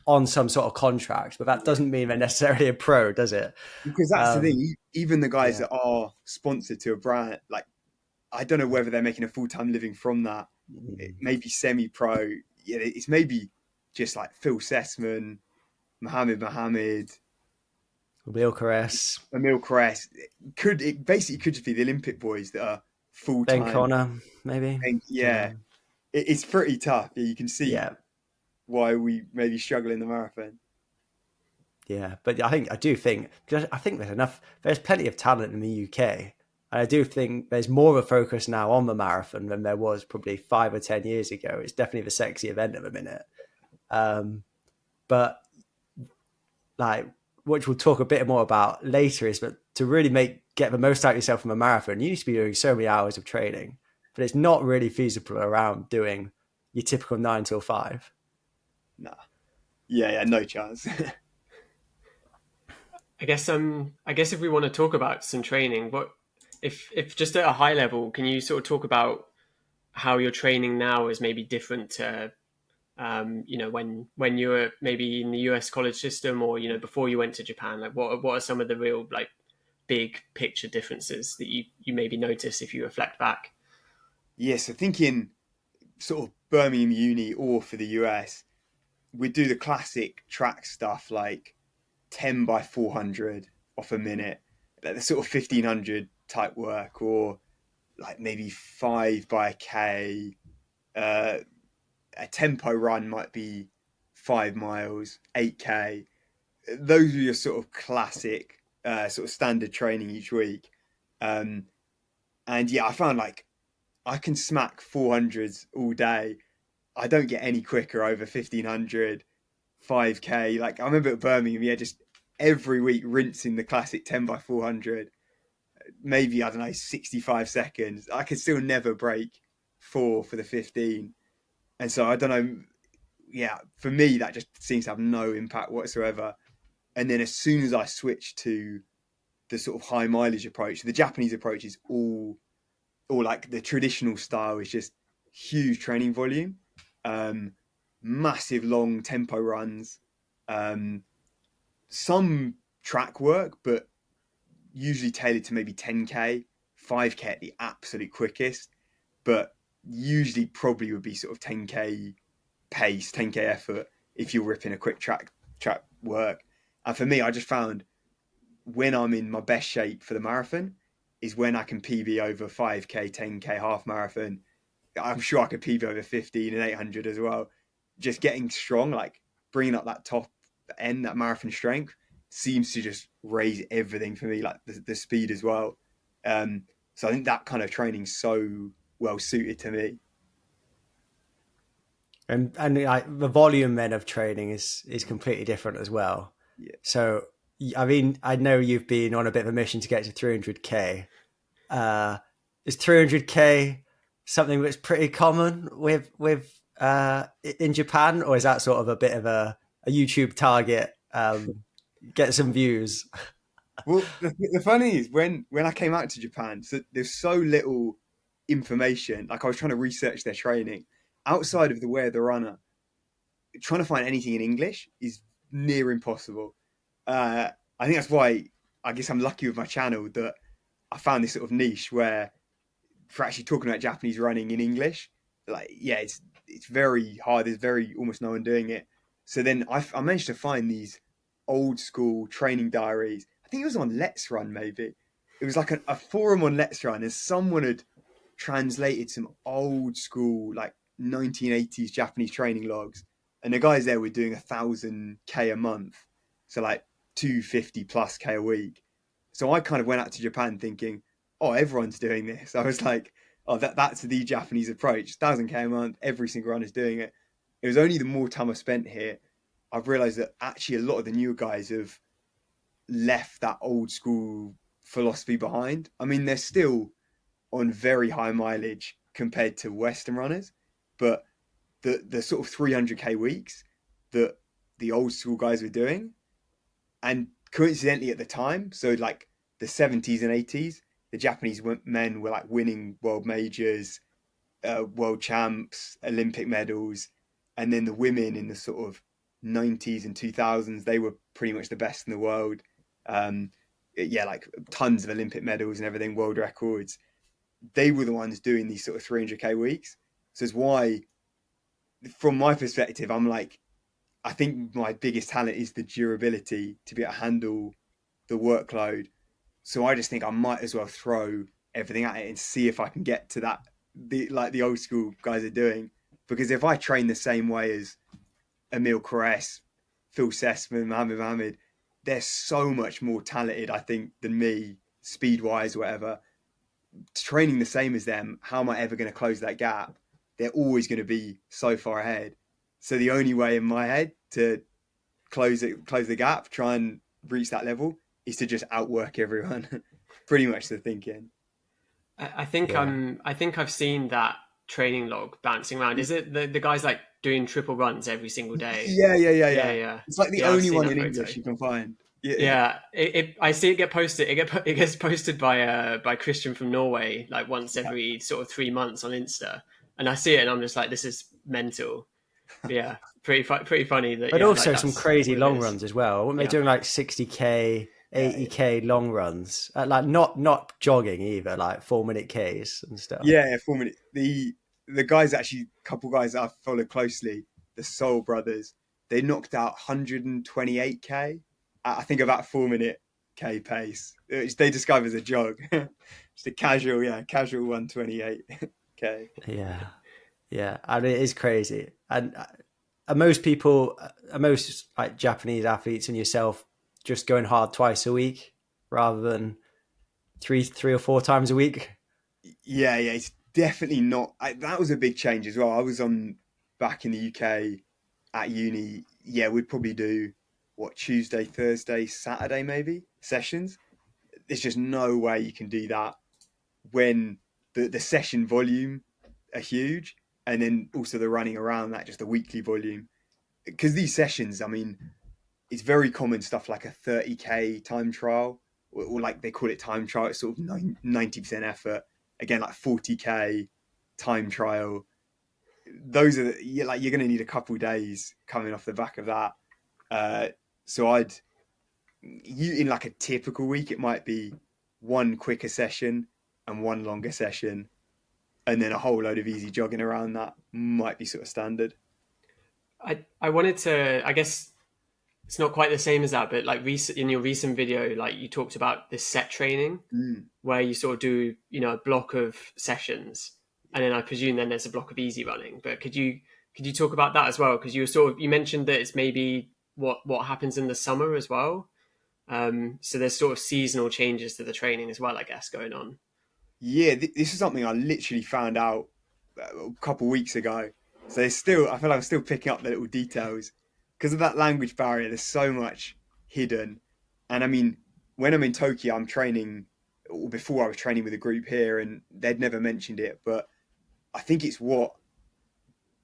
on some sort of contract, but that doesn't mean they're necessarily a pro, does it? Because that's the thing. Even the guys that are sponsored to a brand, like, I don't know whether they're making a full-time living from that. It may be semi-pro. Yeah, it's maybe just like Phil Sessman, Mohammed, Emil Caress. It basically could just be the Olympic boys that are full-time. Ben Connor, maybe. It's pretty tough. You can see why we maybe struggle in the marathon. Yeah, but I think there's plenty of talent in the UK. And I do think there's more of a focus now on the marathon than there was probably 5 or 10 years ago. It's definitely the sexy event at the minute. But like, which we'll talk a bit more about later, is that to really get the most out of yourself from a marathon, you need to be doing so many hours of training, but it's not really feasible around doing your typical 9 till 5. Nah. Yeah, no chance. I guess if we want to talk about some training, what if just at a high level, can you sort of talk about how your training now is maybe different to when you were maybe in the US college system, or before you went to Japan? Like what are some of the real like big picture differences that you maybe notice if you reflect back? Yes, I think in sort of Birmingham uni or for the US, we do the classic track stuff like 10 by 400 off a minute, like the sort of 1500 type work, or like maybe 5 by a K. A tempo run might be 5 miles, 8K. Those are your sort of classic, sort of standard training each week. And yeah, I found like I can smack 400s all day. I don't get any quicker over 1500, 5K. Like I remember at Birmingham, just every week rinsing the classic 10 by 400, maybe, I don't know, 65 seconds. I could still never break 4 for the 15. And so I don't know. Yeah, for me, that just seems to have no impact whatsoever. And then as soon as I switch to the sort of high mileage approach, the Japanese approach is all like the traditional style is just huge training volume, massive long tempo runs, some track work, but usually tailored to maybe 10K, 5K at the absolute quickest, but usually probably would be sort of 10K pace, 10K effort if you're ripping a quick track work. And for me, I just found when I'm in my best shape for the marathon is when I can PB over 5K, 10K, half marathon. I'm sure I could PB over 15 and 800 as well. Just getting strong, like bringing up that top end, that marathon strength, seems to just raise everything for me, like the speed as well. So I think that kind of training's so well suited to me. And like, the volume then of training is completely different as well. Yeah. So I mean, I know you've been on a bit of a mission to get to 300K. is 300k something that's pretty common in Japan, or is that sort of a bit of a YouTube target? Get some views. Well, the funny is when I came out to Japan, so there's so little information. Like I was trying to research their training outside of the way of the runner. Trying to find anything in English is near impossible. I think that's why I guess I'm lucky with my channel that I found this sort of niche where for actually talking about Japanese running in English, like yeah, it's very hard. There's very almost no one doing it. So then I managed to find these old school training diaries. I think it was on Let's Run, maybe. It was like a forum on Let's Run, and someone had translated some old school like 1980s Japanese training logs, and the guys there were doing 1,000k a month, so like 250 plus k a week. So I kind of went out to Japan thinking, oh, everyone's doing this. I was like, oh, that's the Japanese approach. 1,000k a month, every single runner's doing it. It was only the more time I spent here, I've realized that actually a lot of the newer guys have left that old school philosophy behind. I mean, they're still on very high mileage compared to Western runners, but the sort of 300k weeks that the old school guys were doing, and coincidentally at the time, so like the 70s and 80s, the Japanese men were like winning world majors, world champs, Olympic medals, and then the women in the sort of 90s and 2000s, they were pretty much the best in the world. Yeah, like tons of Olympic medals and everything, world records. They were the ones doing these sort of 300k weeks. So it's why, from my perspective, I'm like, I think my biggest talent is the durability to be able to handle the workload. So I just think I might as well throw everything at it and see if I can get to that, like the old school guys are doing. Because if I train the same way as Emil Corres, Phil Sessman, Mohammed, they're so much more talented, I think, than me, speed wise, whatever. Training the same as them, how am I ever going to close that gap? They're always going to be so far ahead. So the only way in my head to close the gap, try and reach that level, is to just outwork everyone. Pretty much the thinking. I think Yeah. I think I've seen that training log bouncing around. Is it the guys like doing triple runs every single day? Yeah. Yeah, yeah, It's like the yeah. I've only seen one that in photo. English you can find. Yeah. Yeah, I see it get posted. It gets posted by Christian from Norway like once every sort of 3 months on Insta, and I see it and I'm just like, this is mental. But yeah, pretty funny that But yeah, like also some that's crazy what it long is. runs as well. Weren't they Yeah, doing like 60k, Yeah. 80k long runs? Like not jogging either, like 4 minute Ks and stuff. Yeah, 4 minutes. The guys actually, couple guys that I follow closely, the Soul Brothers, they knocked out 128k at I think about 4 minute k pace, which they describe as a jog. Just a casual 128k. Yeah, yeah, and it is crazy. And most people, most like Japanese athletes and yourself, just going hard twice a week rather than three or four times a week. Yeah, it's definitely not. That was a big change as well. I was on back in the UK at uni. Yeah, we'd probably do what Tuesday, Thursday, Saturday, maybe sessions. There's just no way you can do that when the session volume are huge, and then also the running around that, just the weekly volume. Because these sessions, I mean, it's very common stuff like a 30k time trial, or like they call it time trial. It's sort of 90% effort. Again, like 40k time trial. Those are like you're going to need a couple of days coming off the back of that. So in like a typical week, it might be one quicker session and one longer session, and then a whole load of easy jogging around that might be sort of standard. I wanted to. I guess it's not quite the same as that, but like in your recent video, like you talked about this set training Mm. where you sort of do a block of sessions, and then I presume then there's a block of easy running. But could you talk about that as well? Because you mentioned that it's maybe what happens in the summer as well. So there's sort of seasonal changes to the training as well, I guess, going on. Yeah, this is something I literally found out a couple of weeks ago. So I feel like I'm still picking up the little details because of that language barrier. There's so much hidden, and I mean, when I'm in Tokyo, I'm training or before I was training with a group here, and they'd never mentioned it, but I think it's what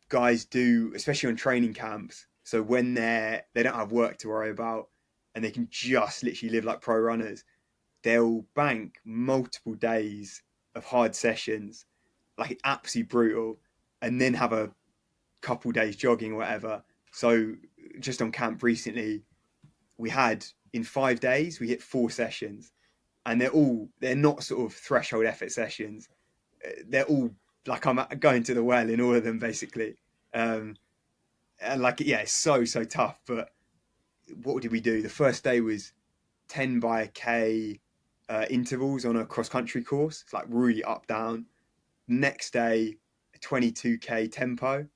guys do, especially on training camps. So when they don't have work to worry about, and they can just literally live like pro runners, they'll bank multiple days of hard sessions, like absolutely brutal, and then have a couple days jogging or whatever. So just on camp recently, we had in 5 days we hit 4 sessions, and they're not sort of threshold effort sessions. They're all like I'm going to the well in all of them basically. And like, yeah, it's so tough. But what did we do? The first day was 10 by a K intervals on a cross country course. It's like really up down. Next day, 22K tempo,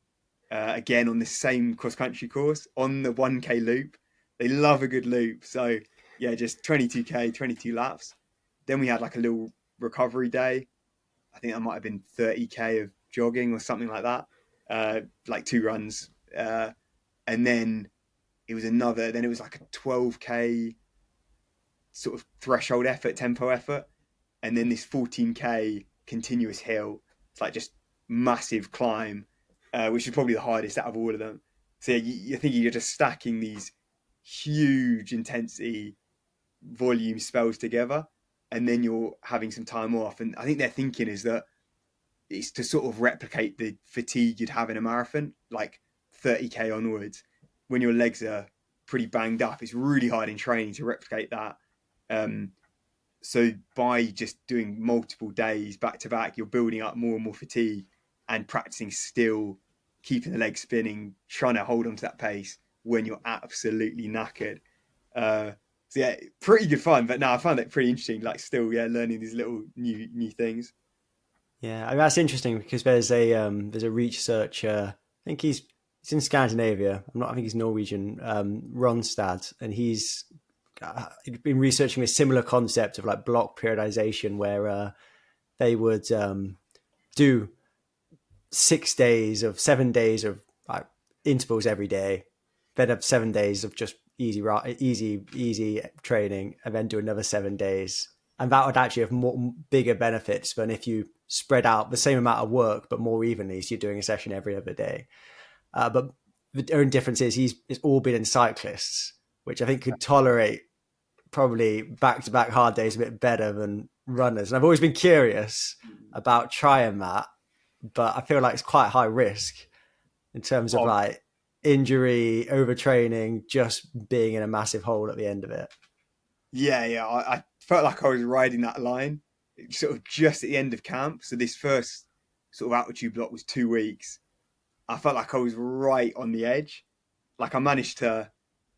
again on the same cross country course on the 1K loop. They love a good loop. So yeah, just 22K, 22 laps. Then we had like a little recovery day. I think that might have been 30K of jogging or something like that. Like 2 runs. And then it was like a 12K sort of threshold effort, tempo effort. And then this 14K continuous hill. It's like just massive climb, which is probably the hardest out of all of them. So yeah, you're thinking you're just stacking these huge intensity volume spells together, and then you're having some time off. And I think their thinking is that it's to sort of replicate the fatigue you'd have in a marathon, like 30K onwards, when your legs are pretty banged up. It's really hard in training to replicate that. So by just doing multiple days back to back, you're building up more and more fatigue and practicing still, keeping the legs spinning, trying to hold on to that pace when you're absolutely knackered. So yeah, pretty good fun. But no, I found it pretty interesting. Like still, yeah, learning these little new things. Yeah, I mean, that's interesting because there's a researcher. I think he's in Scandinavia. I think he's Norwegian. Ronstad, and he's been researching a similar concept of like block periodization, where they would do 7 days of like intervals every day, then have 7 days of just easy training, and then do another 7 days. And that would actually have bigger benefits than if you spread out the same amount of work but more evenly. So you're doing a session every other day. But the only difference is it's all been in cyclists, which I think could tolerate probably back-to-back hard days a bit better than runners. And I've always been curious about trying that, but I feel like it's quite high risk in terms of like injury, overtraining, just being in a massive hole at the end of it. Yeah, I felt like I was riding that line sort of just at the end of camp. So this first sort of altitude block was 2 weeks. I felt like I was right on the edge. Like I managed to,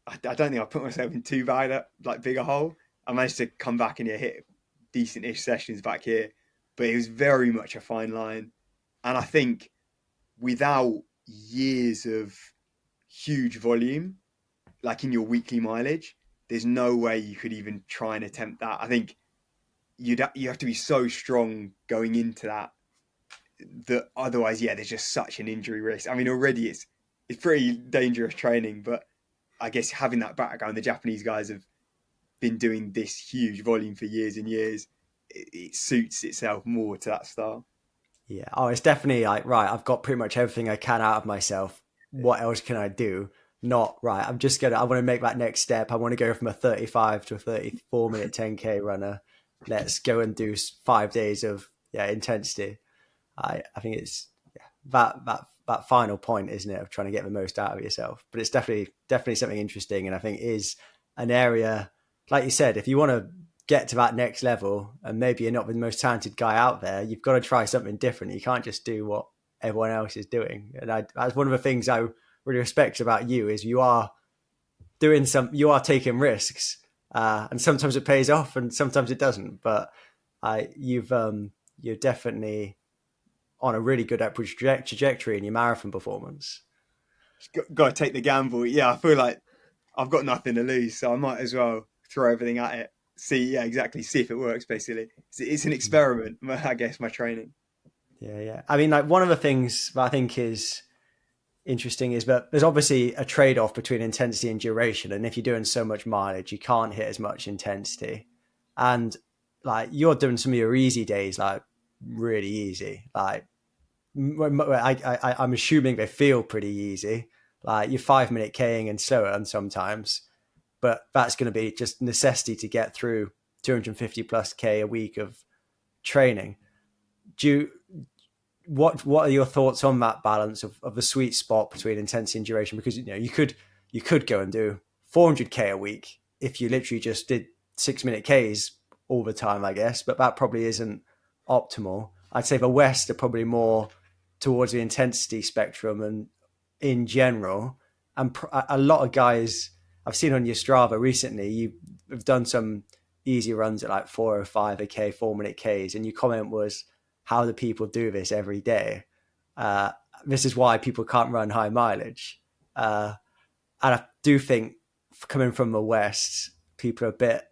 I don't think I put myself in too big a hole. I managed to come back and hit decent-ish sessions back here, but it was very much a fine line. And I think without years of huge volume, like in your weekly mileage, there's no way you could even try and attempt that. I think you have to be so strong going into that otherwise, yeah, there's just such an injury risk. I mean, already it's pretty dangerous training, but I guess having that background, the Japanese guys have been doing this huge volume for years and years. It suits itself more to that style. Yeah. Oh, it's definitely like, right, I've got pretty much everything I can out of myself. What else can I do? Not right. I want to make that next step. I want to go from a 35 to a 34-minute 10K runner. Let's go and do 5 days of intensity. I think it's that final point, isn't it, of trying to get the most out of yourself. But it's definitely something interesting, and I think is an area, like you said, if you want to get to that next level, and maybe you're not the most talented guy out there, you've got to try something different. You can't just do what everyone else is doing. And that's one of the things I really respect about you is you are taking risks, and sometimes it pays off, and sometimes it doesn't. But you're definitely on a really good upward trajectory in your marathon performance. Got to take the gamble. Yeah, I feel like I've got nothing to lose, so I might as well throw everything at it. See if it works, basically. It's an experiment, I guess, my training. Yeah. I mean, like one of the things that I think is interesting is that there's obviously a trade-off between intensity and duration. And if you're doing so much mileage, you can't hit as much intensity. And like you're doing some of your easy days like really easy. Like I'm assuming they feel pretty easy. Like your 5 minute K'ing and so on sometimes, but that's going to be just necessity to get through 250 plus K a week of training. Do you, what are your thoughts on that balance of the sweet spot between intensity and duration? Because you could go and do 400K a week if you literally just did 6 minute Ks all the time, I guess, but that probably isn't optimal. I'd say the West are probably more towards the intensity spectrum and in general. And a lot of guys I've seen on your Strava recently, you've done some easy runs at like 405 a K, 4 minute Ks, and your comment was, how do people do this every day? This is why people can't run high mileage. And I do think coming from the West, people are a bit,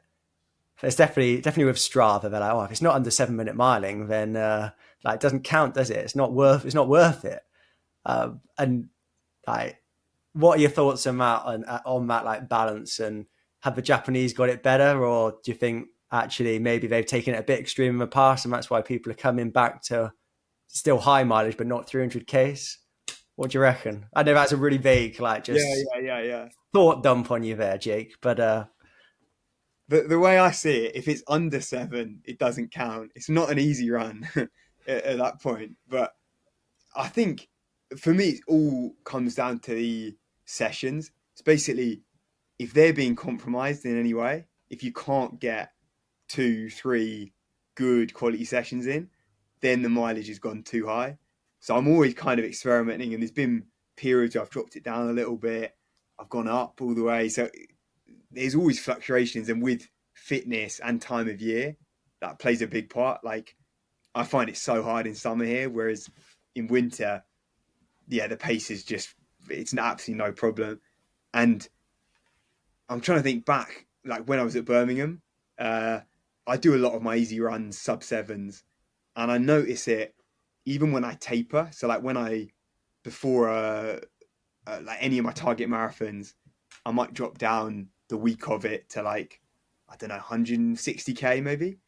it's definitely with Strava, they're like, oh, if it's not under 7 minute miling, then like it doesn't count, does it? It's not worth it. And like, what are your thoughts on that on that like balance, and have the Japanese got it better, or do you think actually maybe they've taken it a bit extreme in the past and that's why people are coming back to still high mileage but not 300Ks? What do you reckon? I know that's a really vague, like, just Yeah. thought dump on you there, Jake, but The way I see it, if it's under 7, it doesn't count. It's not an easy run at that point. But I think for me, it all comes down to the sessions. It's basically, if they're being compromised in any way, if you can't get 2, 3 good quality sessions in, then the mileage has gone too high. So I'm always kind of experimenting, and there's been periods where I've dropped it down a little bit, I've gone up all the way. So there's always fluctuations, and with fitness and time of year, that plays a big part. Like, I find it so hard in summer here, whereas in winter, yeah, the pace is just, it's absolutely no problem. And I'm trying to think back, like when I was at Birmingham, I do a lot of my easy runs sub 7s, and I notice it even when I taper. So like when I, before like any of my target marathons, I might drop down the week of it to like, I don't know, 160K maybe.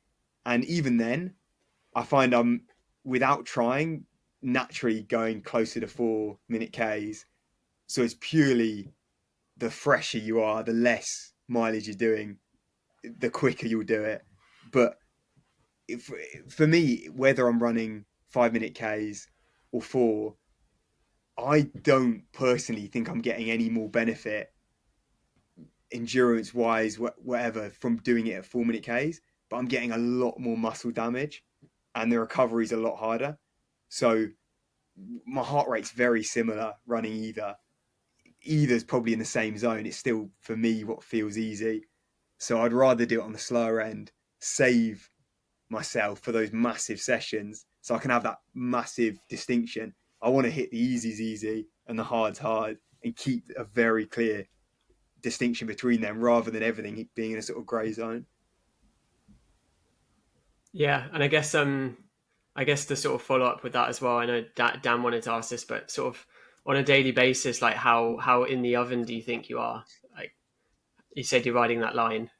And even then, I find I'm, without trying, naturally going closer to 4 minute Ks. So it's purely, the fresher you are, the less mileage you're doing, the quicker you'll do it. But if, for me, whether I'm running 5 minute Ks or 4, I don't personally think I'm getting any more benefit endurance wise, whatever, from doing it at 4 minute Ks, but I'm getting a lot more muscle damage and the recovery's a lot harder. So my heart rate's very similar running either's probably in the same zone. It's still, for me, what feels easy. So I'd rather do it on the slower end, save myself for those massive sessions so I can have that massive distinction. I want to hit the easy's easy and the hard's hard, and keep a very clear distinction between them rather than everything being in a sort of grey zone. Yeah, and I guess to sort of follow up with that as well, I know Dan wanted to ask this, but sort of on a daily basis, like how in the oven do you think you are? Like you said, you're riding that line.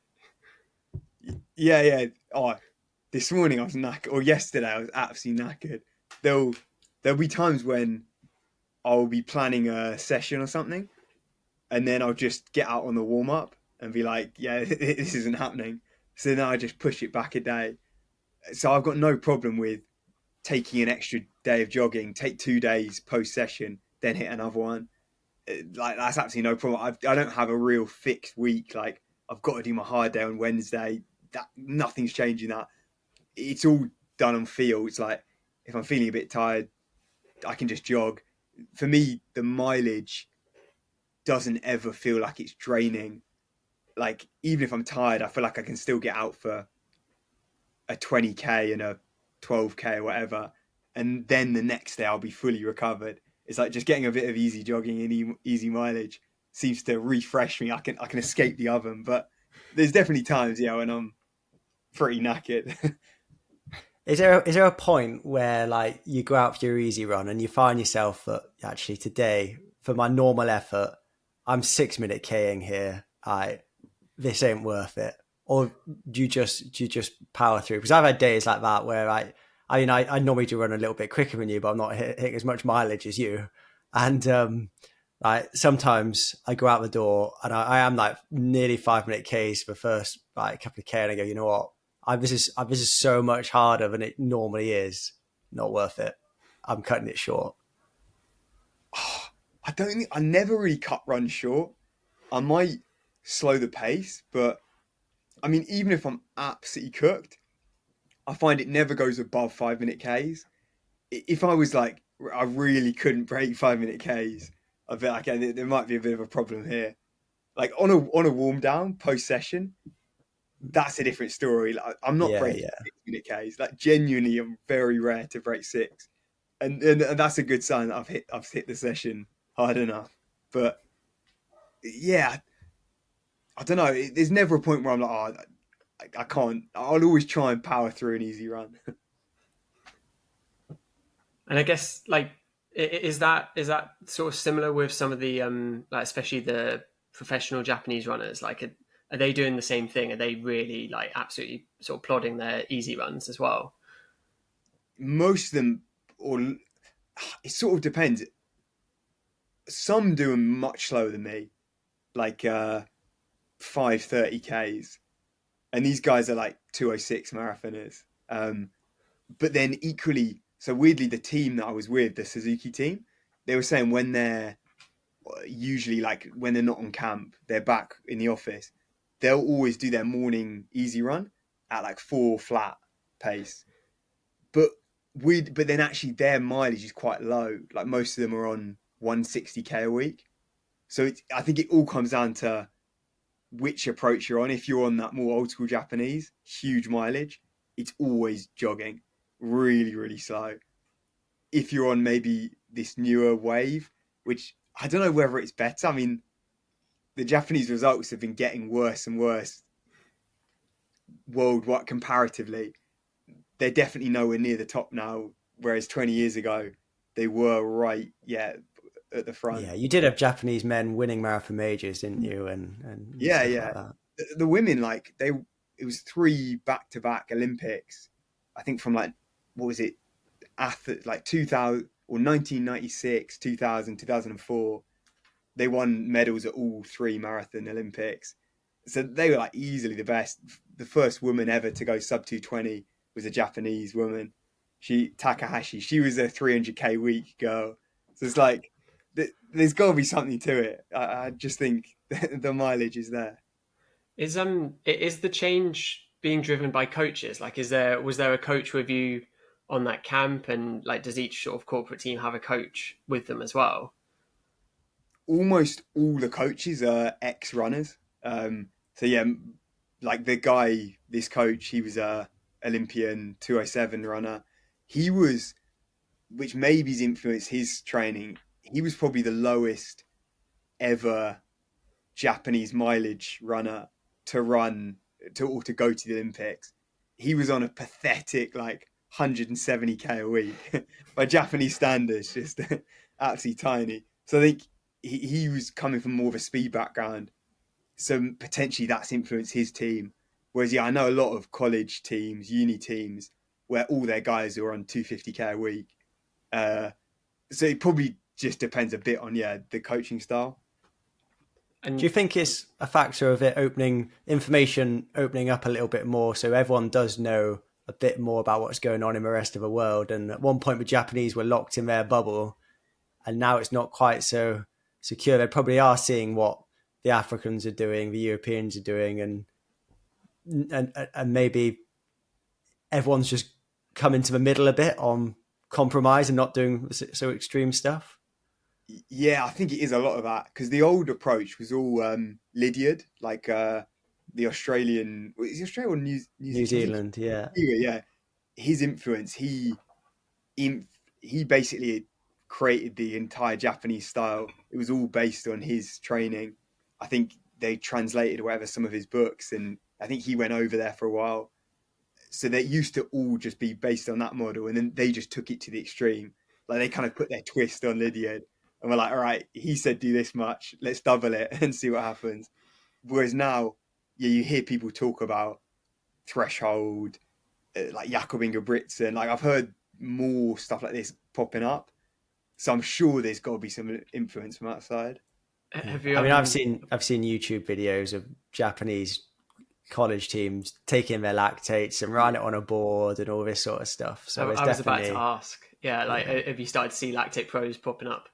Yeah. Oh, this morning I was knackered, or yesterday I was absolutely knackered. There'll be times when I'll be planning a session or something, and then I'll just get out on the warm up and be like, yeah, this isn't happening. So then I just push it back a day. So I've got no problem with taking an extra day of jogging, take 2 days post session, then hit another one. Like, that's absolutely no problem. I don't have a real fixed week. Like, I've got to do my hard day on Wednesday. That, nothing's changing that. It's all done on feel. It's like, if I'm feeling a bit tired, I can just jog. For me, the mileage doesn't ever feel like it's draining. Like, even if I'm tired, I feel like I can still get out for a 20K and a 12K or whatever, and then the next day I'll be fully recovered. It's like just getting a bit of easy jogging and easy mileage seems to refresh me. I can escape the oven, but there's definitely times, yeah, when I'm pretty knackered. is there a point where like you go out for your easy run and you find yourself that actually today for my normal effort I'm 6 minute K'ing here, this ain't worth it? or do you just power through? Because I've had days like that where I normally do run a little bit quicker than you, but I'm not hitting as much mileage as you. And like sometimes I go out the door and I am like nearly 5 minute Ks for the first like couple of K, and I go, you know what? This is so much harder than it normally is. Not worth it. I'm cutting it short. Oh, I never really cut runs short. I might slow the pace, but I mean, even if I'm absolutely cooked, I find it never goes above 5 minute Ks. If I was like, I really couldn't break 5 minute Ks, I'd be like, okay, there might be a bit of a problem here. Like on a warm down post session, that's a different story. Like, I'm not Yeah, breaking yeah. 6 minute Ks. Like genuinely, I'm very rare to break six, and that's a good sign that I've hit the session hard enough. But yeah, I don't know. There's never a point where I'm like, oh, I can't. I'll always try and power through an easy run. And I guess like is that sort of similar with some of the like especially the professional Japanese runners? Like are they doing the same thing? Are they really like absolutely sort of plodding their easy runs as well? Most of them, or it sort of depends. Some do them much slower than me, like 5:30 Ks, and these guys are like 2:06 marathoners. But then equally, so weirdly, the team that I was with, the Suzuki team, they were saying when they're usually like when they're not on camp, they're back in the office. They'll always do their morning easy run at like 4 flat pace. But but then actually their mileage is quite low. Like most of them are on 160K a week. So I think it all comes down to which approach you're on. If you're on that more old school Japanese, huge mileage, it's always jogging, really, really slow. If you're on maybe this newer wave, which I don't know whether it's better. I mean, the Japanese results have been getting worse and worse worldwide comparatively. They're definitely nowhere near the top now, whereas 20 years ago, they were right, yeah, at the front. Yeah, you did have Japanese men winning marathon majors, didn't you? And Yeah, stuff yeah. like that. The women, like, it was 3 back-to-back Olympics, I think from like, what was it, like 2000 or 1996, 2000, 2004. They won medals at all 3 marathon Olympics. So they were like easily the best. The first woman ever to go sub 220 was a Japanese woman. Takahashi, she was a 300K week girl. So it's like, there's got to be something to it. I just think the mileage is there. Is the change being driven by coaches? Like, was there a coach with you on that camp, and like, does each sort of corporate team have a coach with them as well? Almost all the coaches are ex runners. So yeah, like this coach, he was a Olympian 207 runner. He was, which maybe's influenced his training. He was probably the lowest ever Japanese mileage runner to run or to go to the Olympics. He was on a pathetic like 170K a week by Japanese standards, just absolutely tiny. So I think he was coming from more of a speed background, so potentially that's influenced his team. Whereas yeah, I know a lot of college teams, uni teams, where all their guys are on 250K a week. So it probably just depends a bit on the coaching style. Do you And think it's a factor of it opening up a little bit more, so everyone does know a bit more about what's going on in the rest of the world? And at one point, the Japanese were locked in their bubble, and now it's not quite so secure. They probably are seeing what the Africans are doing, the Europeans are doing, and maybe everyone's just come into the middle a bit on compromise and not doing so extreme stuff. Yeah, I think it is a lot of that because the old approach was all Lydiard, like the Australian. Is he Australia or New New Zealand? I think Zealand, yeah. yeah. His influence, he basically created the entire Japanese style. It was all based on his training. I think they translated whatever some of his books, and I think he went over there for a while. So they used to all just be based on that model, and then they just took it to the extreme. Like they kind of put their twist on Lydiard, and we're like, all right, he said do this much, let's double it and see what happens. Whereas now, you hear people talk about threshold, like Jakob Ingebrigtsen. Like I've heard more stuff like this popping up, so I'm sure there's got to be some influence from outside. Yeah. Have you I mean, I've seen YouTube videos of Japanese college teams taking their lactates and writing it on a board and all this sort of stuff. So it's I was about to definitely, ask. Yeah, like yeah. have you started to see lactate pros popping up?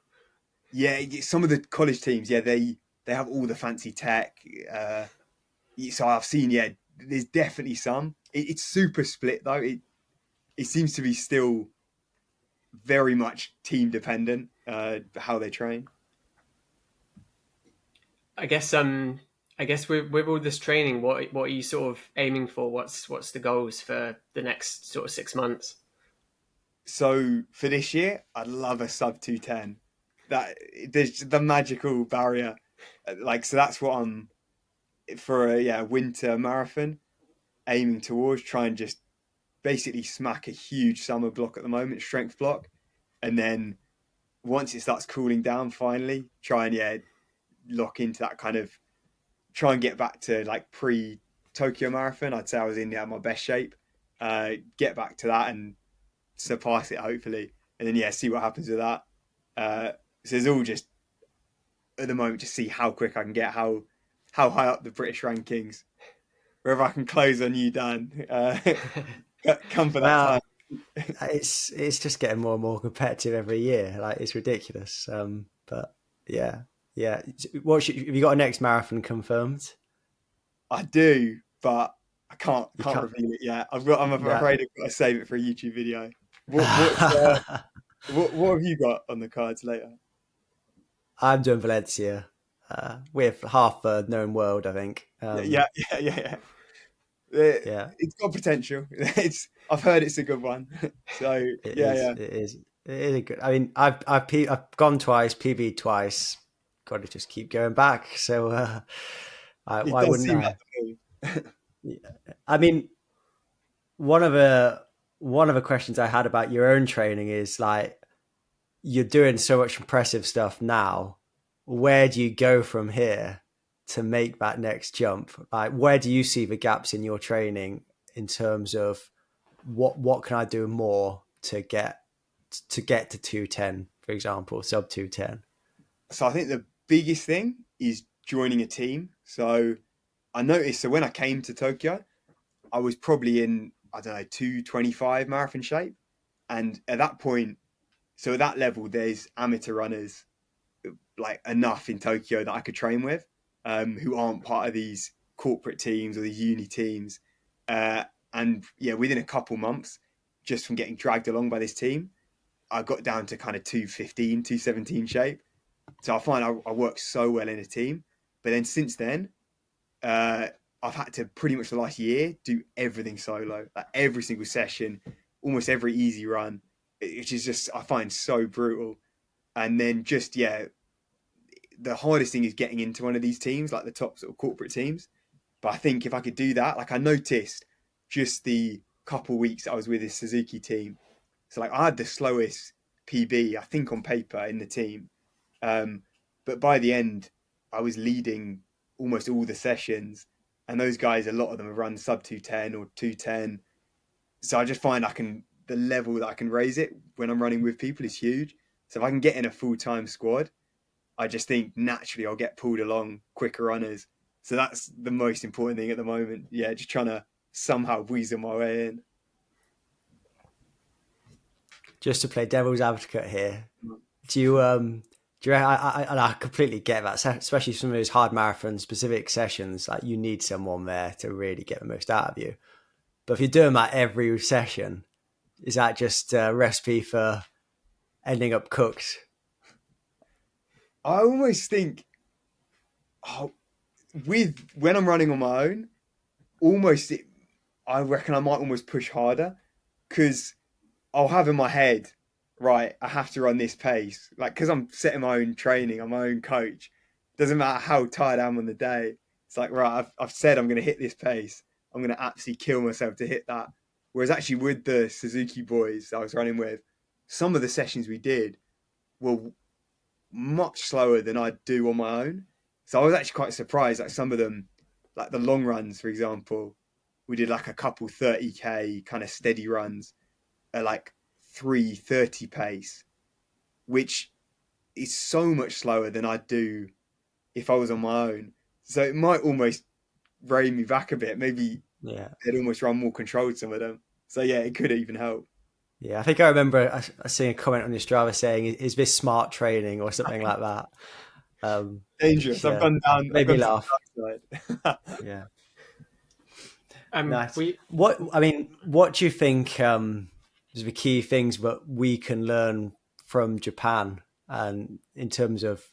Yeah, some of the college teams, yeah, they have all the fancy tech. So I've seen, yeah, there's definitely some. It's super split though. It seems to be still very much team dependent, how they train. I guess with all this training, what are you sort of aiming for? What's the goals for the next sort of 6 months? So for this year, I'd love a sub 210. That there's the magical barrier. Like so that's what I'm for a winter marathon aiming towards. Try and just basically smack a huge summer block at the moment, strength block, and then once it starts cooling down, finally try and lock into that kind of try and get back to like pre Tokyo marathon. I'd say I was in my best shape. Get back to that and surpass it hopefully, and then see what happens with that. So it's all just at the moment just see how quick I can get, how high up the British rankings, wherever I can close on you, Dan. Come for that Well, time. it's just getting more and more competitive every year. Like it's ridiculous. But yeah, yeah. Have you got a next marathon confirmed? I do, but I can't You can't can't. reveal it yet. I'm That, afraid I've got to save it for a YouTube video. What have you got on the cards later? I'm doing Valencia with half the known world, I think. Yeah. Uh, Yeah, It's got potential. I've heard it's a good one. So it yeah, is. yeah. It is. It is a good. I mean, I've gone twice, PB twice. Got to just keep going back. So It why does wouldn't seem I? like the move. Yeah. I mean, one of the one of the questions I had about your own training is like you're doing so much impressive stuff now. Where do you go from here to make that next jump? Like, where do you see the gaps in your training in terms of what can I do more to get to 210, for example, sub 210? So I think the biggest thing is joining a team. So I noticed. So when I came to Tokyo, I was probably in I don't know 225 marathon shape, and at that point, so at that level, there's amateur runners like enough in Tokyo that I could train with, who aren't part of these corporate teams or these uni teams. Uh, and within a couple months, just from getting dragged along by this team, I got down to kind of 215, 217 shape. So I find I work so well in a team. But then since then, uh, I've had to pretty much the last year do everything solo, like every single session, almost every easy run, which is just I find so brutal. And then just the hardest thing is getting into one of these teams, like the top sort of corporate teams. But I think if I could do that, like I noticed just the couple weeks I was with this Suzuki team. So like I had the slowest PB, I think on paper in the team. Um, but by the end, I was leading almost all the sessions. And those guys, a lot of them have run sub 210 or 210. So I just find the level that I can raise it when I'm running with people is huge. So if I can get in a full time squad, I just think naturally I'll get pulled along quicker runners. So that's the most important thing at the moment. Yeah, just trying to somehow weasel my way in. Just to play devil's advocate here, do you I completely get that, especially some of those hard marathon specific sessions. Like you need someone there to really get the most out of you. But if you're doing that every session, is that just a recipe for ending up cooked? I almost think oh, with when I'm running on my own, almost I reckon I might almost push harder because I'll have in my head, right, I have to run this pace. Like, because I'm setting my own training, I'm my own coach. Doesn't matter how tired I am on the day. It's like, right, I've said I'm going to hit this pace. I'm going to absolutely kill myself to hit that. Whereas actually with the Suzuki boys I was running with, some of the sessions we did were much slower than I'd do on my own. So I was actually quite surprised. Like some of them, like the long runs, for example, we did like a couple 30k kind of steady runs at like 3:30 pace, which is so much slower than I'd do if I was on my own. So it might almost rein me back a bit. Maybe Yeah. they'd almost run more controlled, some of them. So yeah, it could even help. Yeah, I think I remember I seeing a comment on your Strava saying, "Is this smart training or something like that?" Dangerous. I've Yeah, gone down. I've made me gone to laugh. the dark side. Yeah, nice. We What do you think is the key things that we can learn from Japan, and in terms of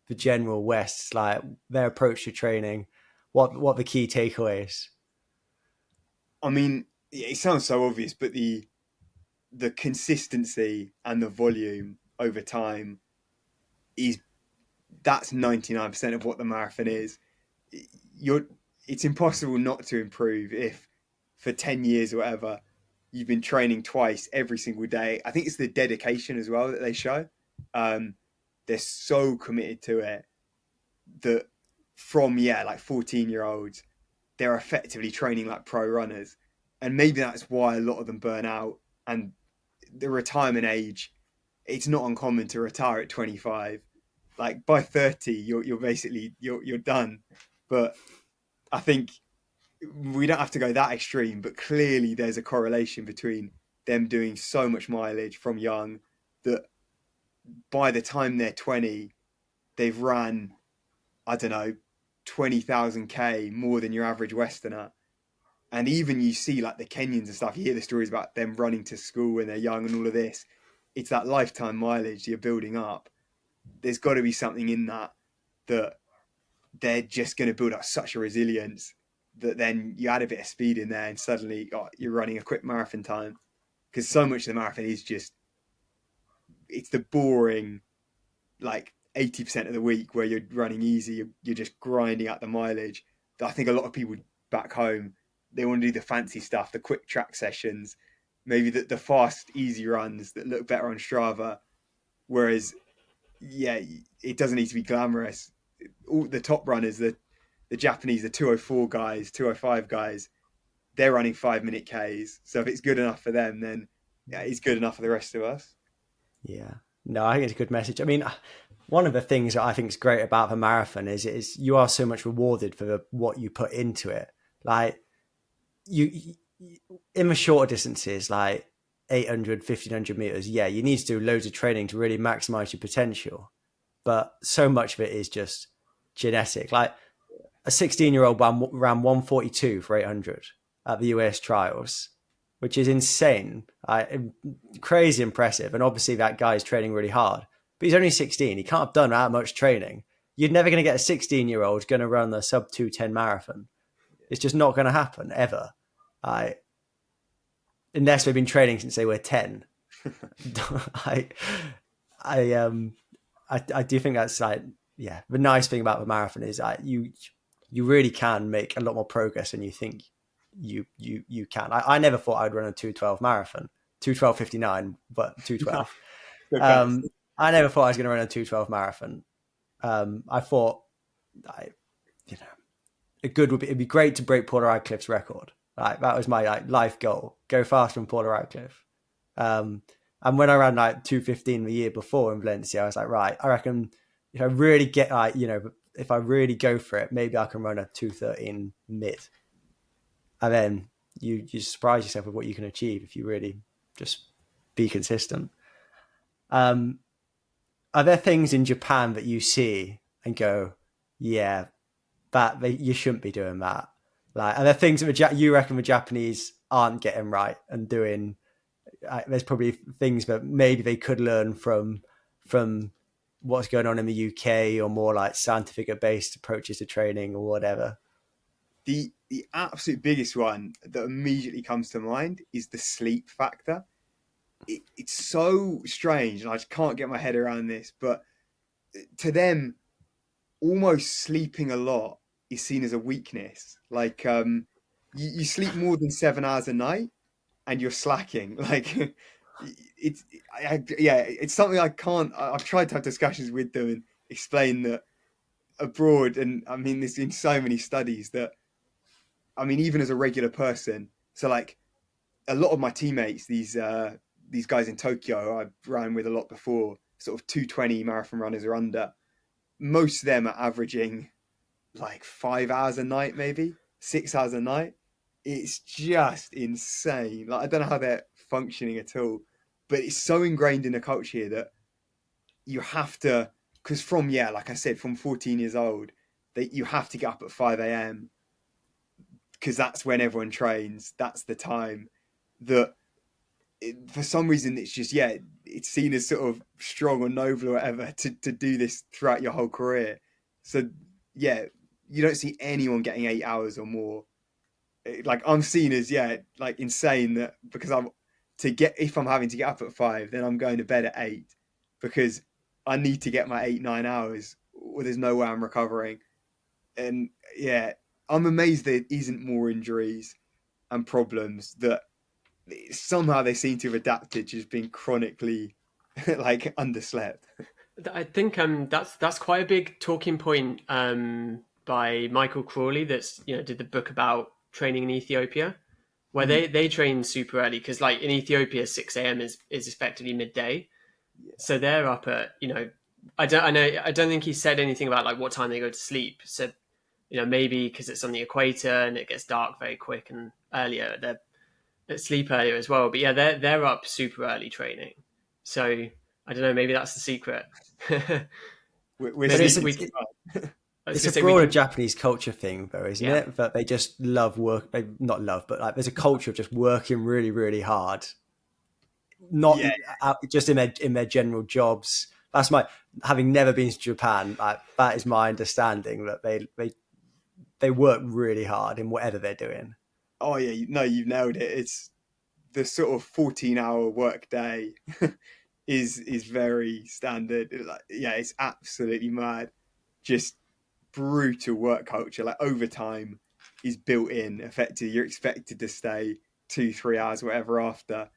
the general West, like their approach to training? What the key takeaways? I mean, it sounds so obvious, but the consistency and the volume over time is that's 99% of what the marathon is. You're It's impossible not to improve if for 10 years or whatever you've been training twice every single day. I think it's the dedication as well that they show. Um, they're so committed to it that from like 14-year-olds, they're effectively training like pro runners. And maybe that's why a lot of them burn out. And the retirement age, it's not uncommon to retire at 25. Like by 30, you're basically you're done. But I think we don't have to go that extreme, but clearly there's a correlation between them doing so much mileage from young that by the time they're 20, they've ran, I don't know, 20,000 K more than your average Westerner. And even you see like the Kenyans and stuff, you hear the stories about them running to school when they're young and all of this. It's that lifetime mileage you're building up. There's got to be something in that they're just going to build up such a resilience that then you add a bit of speed in there and suddenly you're running a quick marathon time. Because so much of the marathon is just, it's the boring, like 80% of the week where you're running easy, you're just grinding out the mileage. I think a lot of people back home, they want to do the fancy stuff, the quick track sessions, maybe the fast, easy runs that look better on Strava. Whereas, it doesn't need to be glamorous. All the top runners, the Japanese, the 204 guys, 205 guys, they're running 5-minute Ks. So if it's good enough for them, then it's good enough for the rest of us. Yeah, no, I think it's a good message. I mean, one of the things that I think is great about the marathon is you are so much rewarded for what you put into it. Like you in the shorter distances, like 800, 1500 meters, you need to do loads of training to really maximize your potential. But so much of it is just genetic. Like a 16-year-old ran 142 for 800 at the US trials, which is insane. Crazy impressive. And obviously that guy is training really hard, but he's only 16. He can't have done that much training. You're never going to get a 16-year-old going to run the sub 2:10 marathon. It's just not going to happen ever. Unless they've been training since they were 10. I do think that's the nice thing about the marathon is that you really can make a lot more progress than you think you can. I never thought I'd run a 2:12 marathon, 2:12:59, but 2:12. I never thought I was going to run a 2:12 marathon. I thought, it'd be great to break Paula Radcliffe's record. Like that was my life goal: go faster than Paula Radcliffe. And when I ran 2:15 the year before in Valencia, I was like, right, I reckon if I really get if I really go for it, maybe I can run a 2:13 mid. And then you surprise yourself with what you can achieve if you really just be consistent. Are there things in Japan that you see and go, yeah, you shouldn't be doing that? Like, are there things that you reckon the Japanese aren't getting right and doing? There's probably things that maybe they could learn from what's going on in the UK, or more like scientific based approaches to training or whatever. The absolute biggest one that immediately comes to mind is the sleep factor. It's so strange, and I just can't get my head around this, but to them, almost sleeping a lot is seen as a weakness. Like you sleep more than 7 hours a night and you're slacking. Like it's something I can't. I've tried to have discussions with them and explain that abroad, and I mean there's been so many studies that I mean, even as a regular person, so like a lot of my teammates, these guys in Tokyo I ran with a lot before, sort of 220 marathon runners or under. Most of them are averaging like 5 hours a night, maybe 6 hours a night. It's just insane. Like I don't know how they're functioning at all, but it's so ingrained in the culture here that you have to, because from, yeah, like I said, from 14 years old, that you have to get up at 5 a.m. because that's when everyone trains. That's the time that for some reason it's just, yeah, it's seen as sort of strong or noble or whatever to do this throughout your whole career. So yeah, you don't see anyone getting 8 hours or more. Like I'm seen as, yeah, like insane, that because if I'm having to get up at 5, then I'm going to bed at 8 because I need to get my 8-9 hours or there's no way I'm recovering. And yeah, I'm amazed there isn't more injuries and problems, that somehow they seem to have adapted to just being chronically like underslept. I think that's quite a big talking point by Michael Crawley, that's did the book about training in Ethiopia, where Mm, they train super early, because like in Ethiopia 6 a.m. is effectively midday, yeah, so they're up at I don't think he said anything about like what time they go to sleep. So maybe because it's on the equator and it gets dark very quick and earlier, they're at sleep earlier as well. But yeah, they're up super early training. So I don't know, maybe that's the secret. I we're But mean, sleeping we too much. was it's gonna a say we broader can. Japanese culture thing, though, isn't Yeah, it? That they just love work. They not love, but like there's a culture of just working really, really hard. Not Yeah. just in their general jobs. That's my having never been to Japan. Like that is my understanding that they work really hard in whatever they're doing. Oh yeah, no, you've nailed it. It's the sort of 14-hour work day is very standard. Like, yeah, it's absolutely mad. Just brutal work culture. Like overtime is built in. Effectively, you're expected to stay 2-3 hours, whatever after.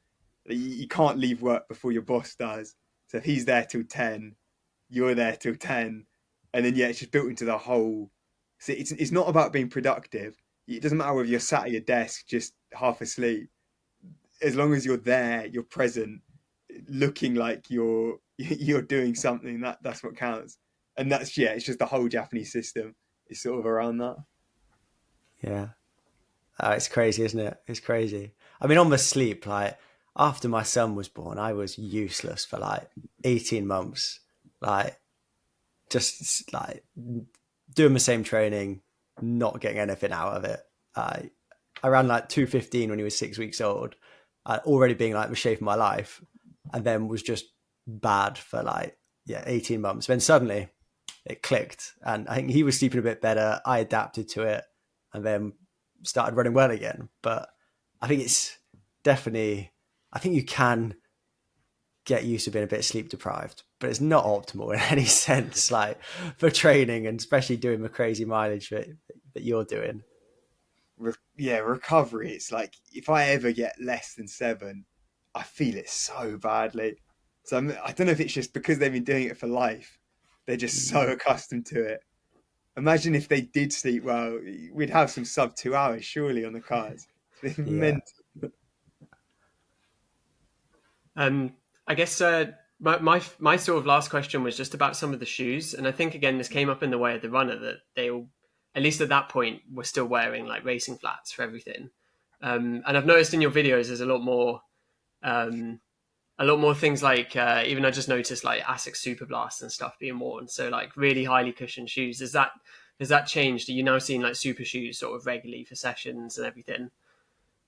You can't leave work before your boss does. So if he's there till 10, you're there till 10, and then yeah, it's just built into the whole. So it's not about being productive. It doesn't matter whether you're sat at your desk just half asleep. As long as you're there, you're present, looking like you're doing something. That's what counts. And that's, yeah, it's just the whole Japanese system is sort of around that. Yeah. It's crazy, isn't it? It's crazy. I mean, on the sleep, like after my son was born, I was useless for like 18 months. Like just like doing the same training, not getting anything out of it. I ran like 2:15 when he was 6 weeks old, already being like the shape of my life, and then was just bad for like 18 months. Then suddenly it clicked, and I think he was sleeping a bit better. I adapted to it, and then started running well again. But I think it's definitely, I think you can get used to being a bit sleep deprived, but it's not optimal in any sense, like for training and especially doing the crazy mileage that you're doing. Yeah, recovery. It's like if I ever get less than 7, I feel it so badly. So I don't know if it's just because they've been doing it for life, they're just so accustomed to it. Imagine if they did sleep well, we'd have some sub 2 hours surely on the cards. It's Yeah. mental. um, I guess my sort of last question was just about some of the shoes, and I think again this came up in the way of the runner, that they all, at least at that point, were still wearing like racing flats for everything. And I've noticed in your videos there's um, a lot more things like even I just noticed like Asics Superblast and stuff being worn. So like really highly cushioned shoes. Has that changed? Are you now seeing like super shoes sort of regularly for sessions and everything?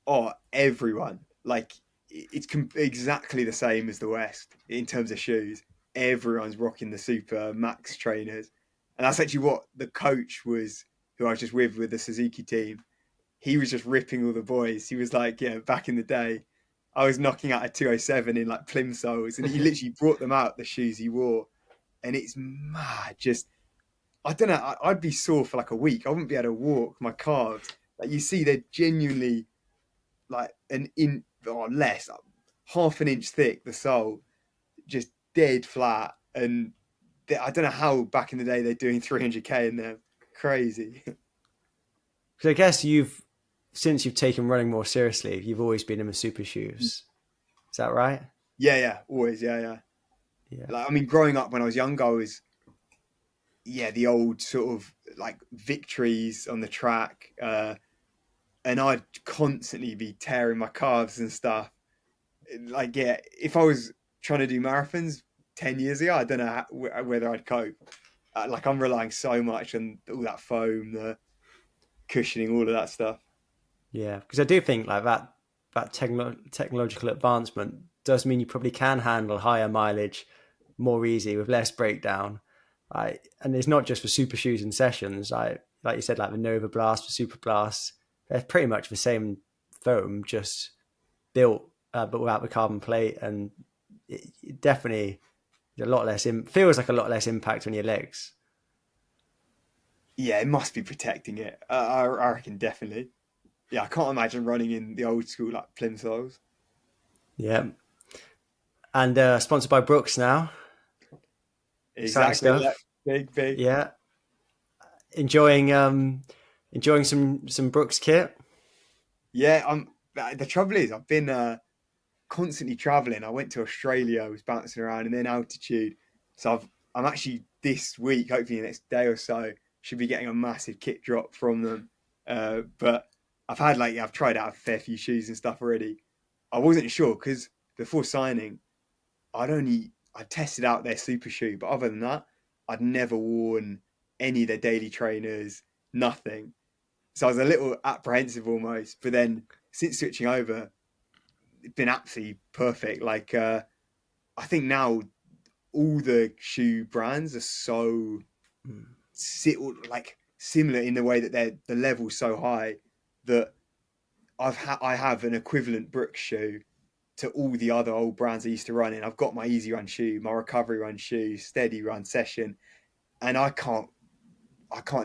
Oh, everyone. Like, it's exactly the same as the West in terms of shoes. Everyone's rocking the Super Max trainers. And that's actually what the coach was, who I was just with the Suzuki team. He was just ripping all the boys. He was like, yeah, back in the day, I was knocking out a 207 in like plimsolls, and he literally brought them out, the shoes he wore. And it's mad. Just, I don't know, I'd be sore for like a week. I wouldn't be able to walk, my calves. Like, you see, they're genuinely like an inch or less, like half an inch thick, the sole, just dead flat. And I don't know how back in the day they're doing 300k in them. Crazy. Because I guess since you've taken running more seriously, you've always been in the super shoes. Is that right? Yeah, always, yeah. Yeah. Like, I mean, growing up when I was younger, I was, yeah, the old sort of like victories on the track, and I'd constantly be tearing my calves and stuff. Like, yeah, if I was trying to do marathons 10 years ago, I don't know whether I'd cope. Like, I'm relying so much on all that foam, the cushioning, all of that stuff. Yeah, because I do think like that technological advancement does mean you probably can handle higher mileage more easy with less breakdown. And it's not just for super shoes and sessions. Like you said, like the Nova Blast for Super Blast, they're pretty much the same foam, just built but without the carbon plate, and it definitely a lot less. Feels like a lot less impact on your legs. Yeah, it must be protecting it. I reckon definitely. Yeah, I can't imagine running in the old school like plimsolls. Yeah, and sponsored by Brooks now. Exciting Exactly, yeah. stuff. Big. Yeah, enjoying some Brooks kit. Yeah, I'm. The trouble is, I've been constantly traveling. I went to Australia, I was bouncing around, and then altitude. So I'm actually this week, hopefully the next day or so, should be getting a massive kit drop from them. But I've tried out a fair few shoes and stuff already. I wasn't sure because before signing, I tested out their super shoe, but other than that, I'd never worn any of their daily trainers, nothing. So I was a little apprehensive almost. But then since switching over, it's been absolutely perfect. Like I think now all the shoe brands are so like similar in the way that the level's so high that I have an equivalent Brooks shoe to all the other old brands I used to run in. I've got my easy run shoe, my recovery run shoe, steady run session, and I can't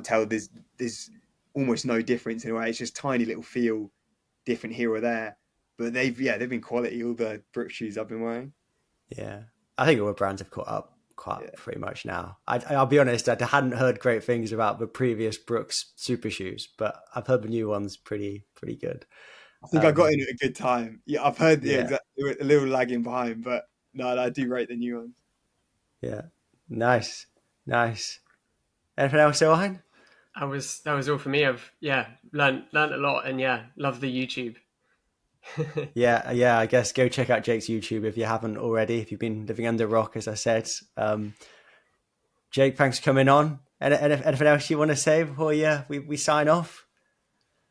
tell there's almost no difference in a way. It's just tiny little feel different here or there. But they've been quality, all the Brooks shoes I've been wearing. Yeah, I think all the brands have caught up quite Yeah. pretty much now. I'll be honest, I hadn't heard great things about the previous Brooks super shoes, but I've heard the new ones pretty good. I think I got in at a good time. Yeah, I've heard Yeah, exactly a little lagging behind, but no, I do rate the new ones. yeah, nice, nice. Anything else, Owen? That was all for me. I've learned a lot, and love the YouTube. Yeah. I guess go check out Jake's YouTube if you haven't already. If you've been living under a rock, as I said. Jake, thanks for coming on. Anything else you want to say before we sign off?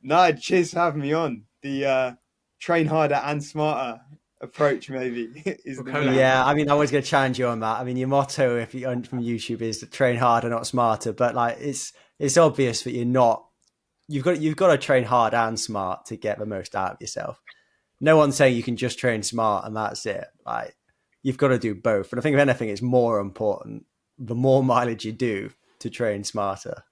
No, cheers for having me on. The train harder and smarter approach maybe is We'll the collab. move. Yeah, I mean, I was going to challenge you on that. I mean, your motto, if you from YouTube, is to train harder, not smarter. But like, it's obvious that you're not. You've got to train hard and smart to get the most out of yourself. No one's saying you can just train smart and that's it. Like, you've got to do both. And I think if anything, it's more important the more mileage you do to train smarter.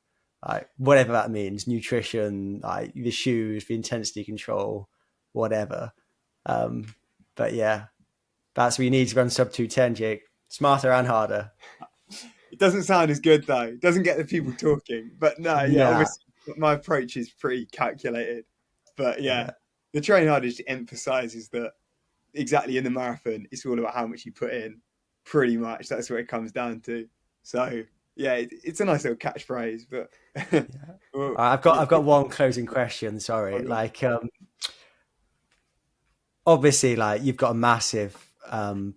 Like, whatever that means, nutrition, like the shoes, the intensity control, whatever. But yeah, that's what you need to run sub 210, Jake. Smarter and harder. It doesn't sound as good though. It doesn't get the people talking. But no, yeah, Nah. obviously my approach is pretty calculated. But yeah, Yeah. the train harder just emphasizes that exactly in the marathon, it's all about how much you put in. Pretty much, that's what it comes down to. So yeah, it's a nice little catchphrase. But well, I've got one closing question. Sorry, like obviously, like you've got a massive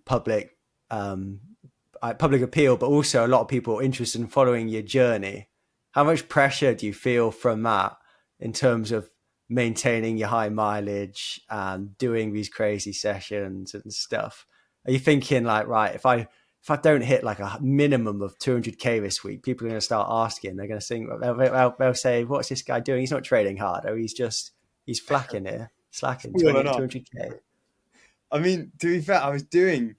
public appeal, but also a lot of people interested in following your journey. How much pressure do you feel from that in terms of maintaining your high mileage and doing these crazy sessions and stuff? Are you thinking like, right, if I don't hit like a minimum of 200k this week, people are going to start asking. They're going to think they'll say, "What's this guy doing? He's not training hard, or he's flacking here, slacking all or 20 not. 200k." I mean, to be fair, I was doing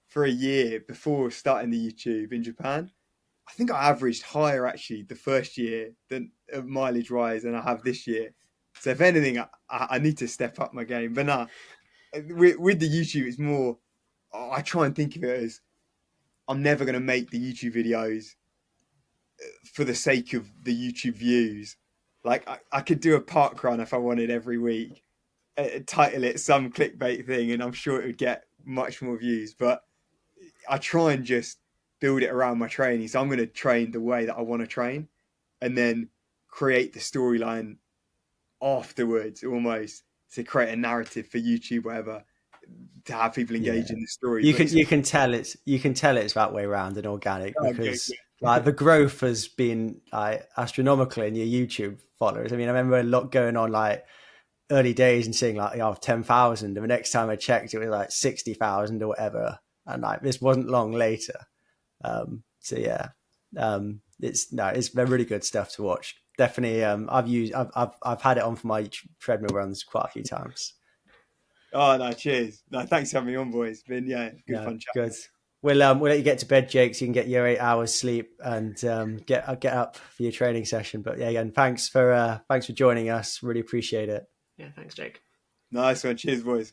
for a year before starting the YouTube in Japan. I think I averaged higher actually the first year than mileage wise than I have this year. So if anything, I need to step up my game. But nah, with the YouTube, it's more. I try and think of it as I'm never going to make the YouTube videos for the sake of the YouTube views. Like I could do a park run if I wanted every week, title it some clickbait thing, and I'm sure it would get much more views. But I try and just build it around my training. So I'm going to train the way that I want to train, and then create the storyline afterwards, almost to create a narrative for YouTube, whatever, to have people Yeah. engage in the story. You But can it's you can tell it's that way around and organic, oh, good, because good. like the growth has been like astronomical in your YouTube followers. I mean, I remember a lot going on like early days and seeing like 10,000, and the next time I checked it was like 60,000 or whatever, and like this wasn't long later. So yeah, it's been really good stuff to watch. Definitely, I've had it on for my treadmill runs quite a few times. Oh no, cheers. No, thanks for having me on, boys. It's been good No, fun chat. good. We'll let you get to bed, Jake, so you can get your 8 hours sleep and get up for your training session. But yeah, again, thanks for joining us. Really appreciate it. Yeah, thanks, Jake. Nice one. Cheers, boys.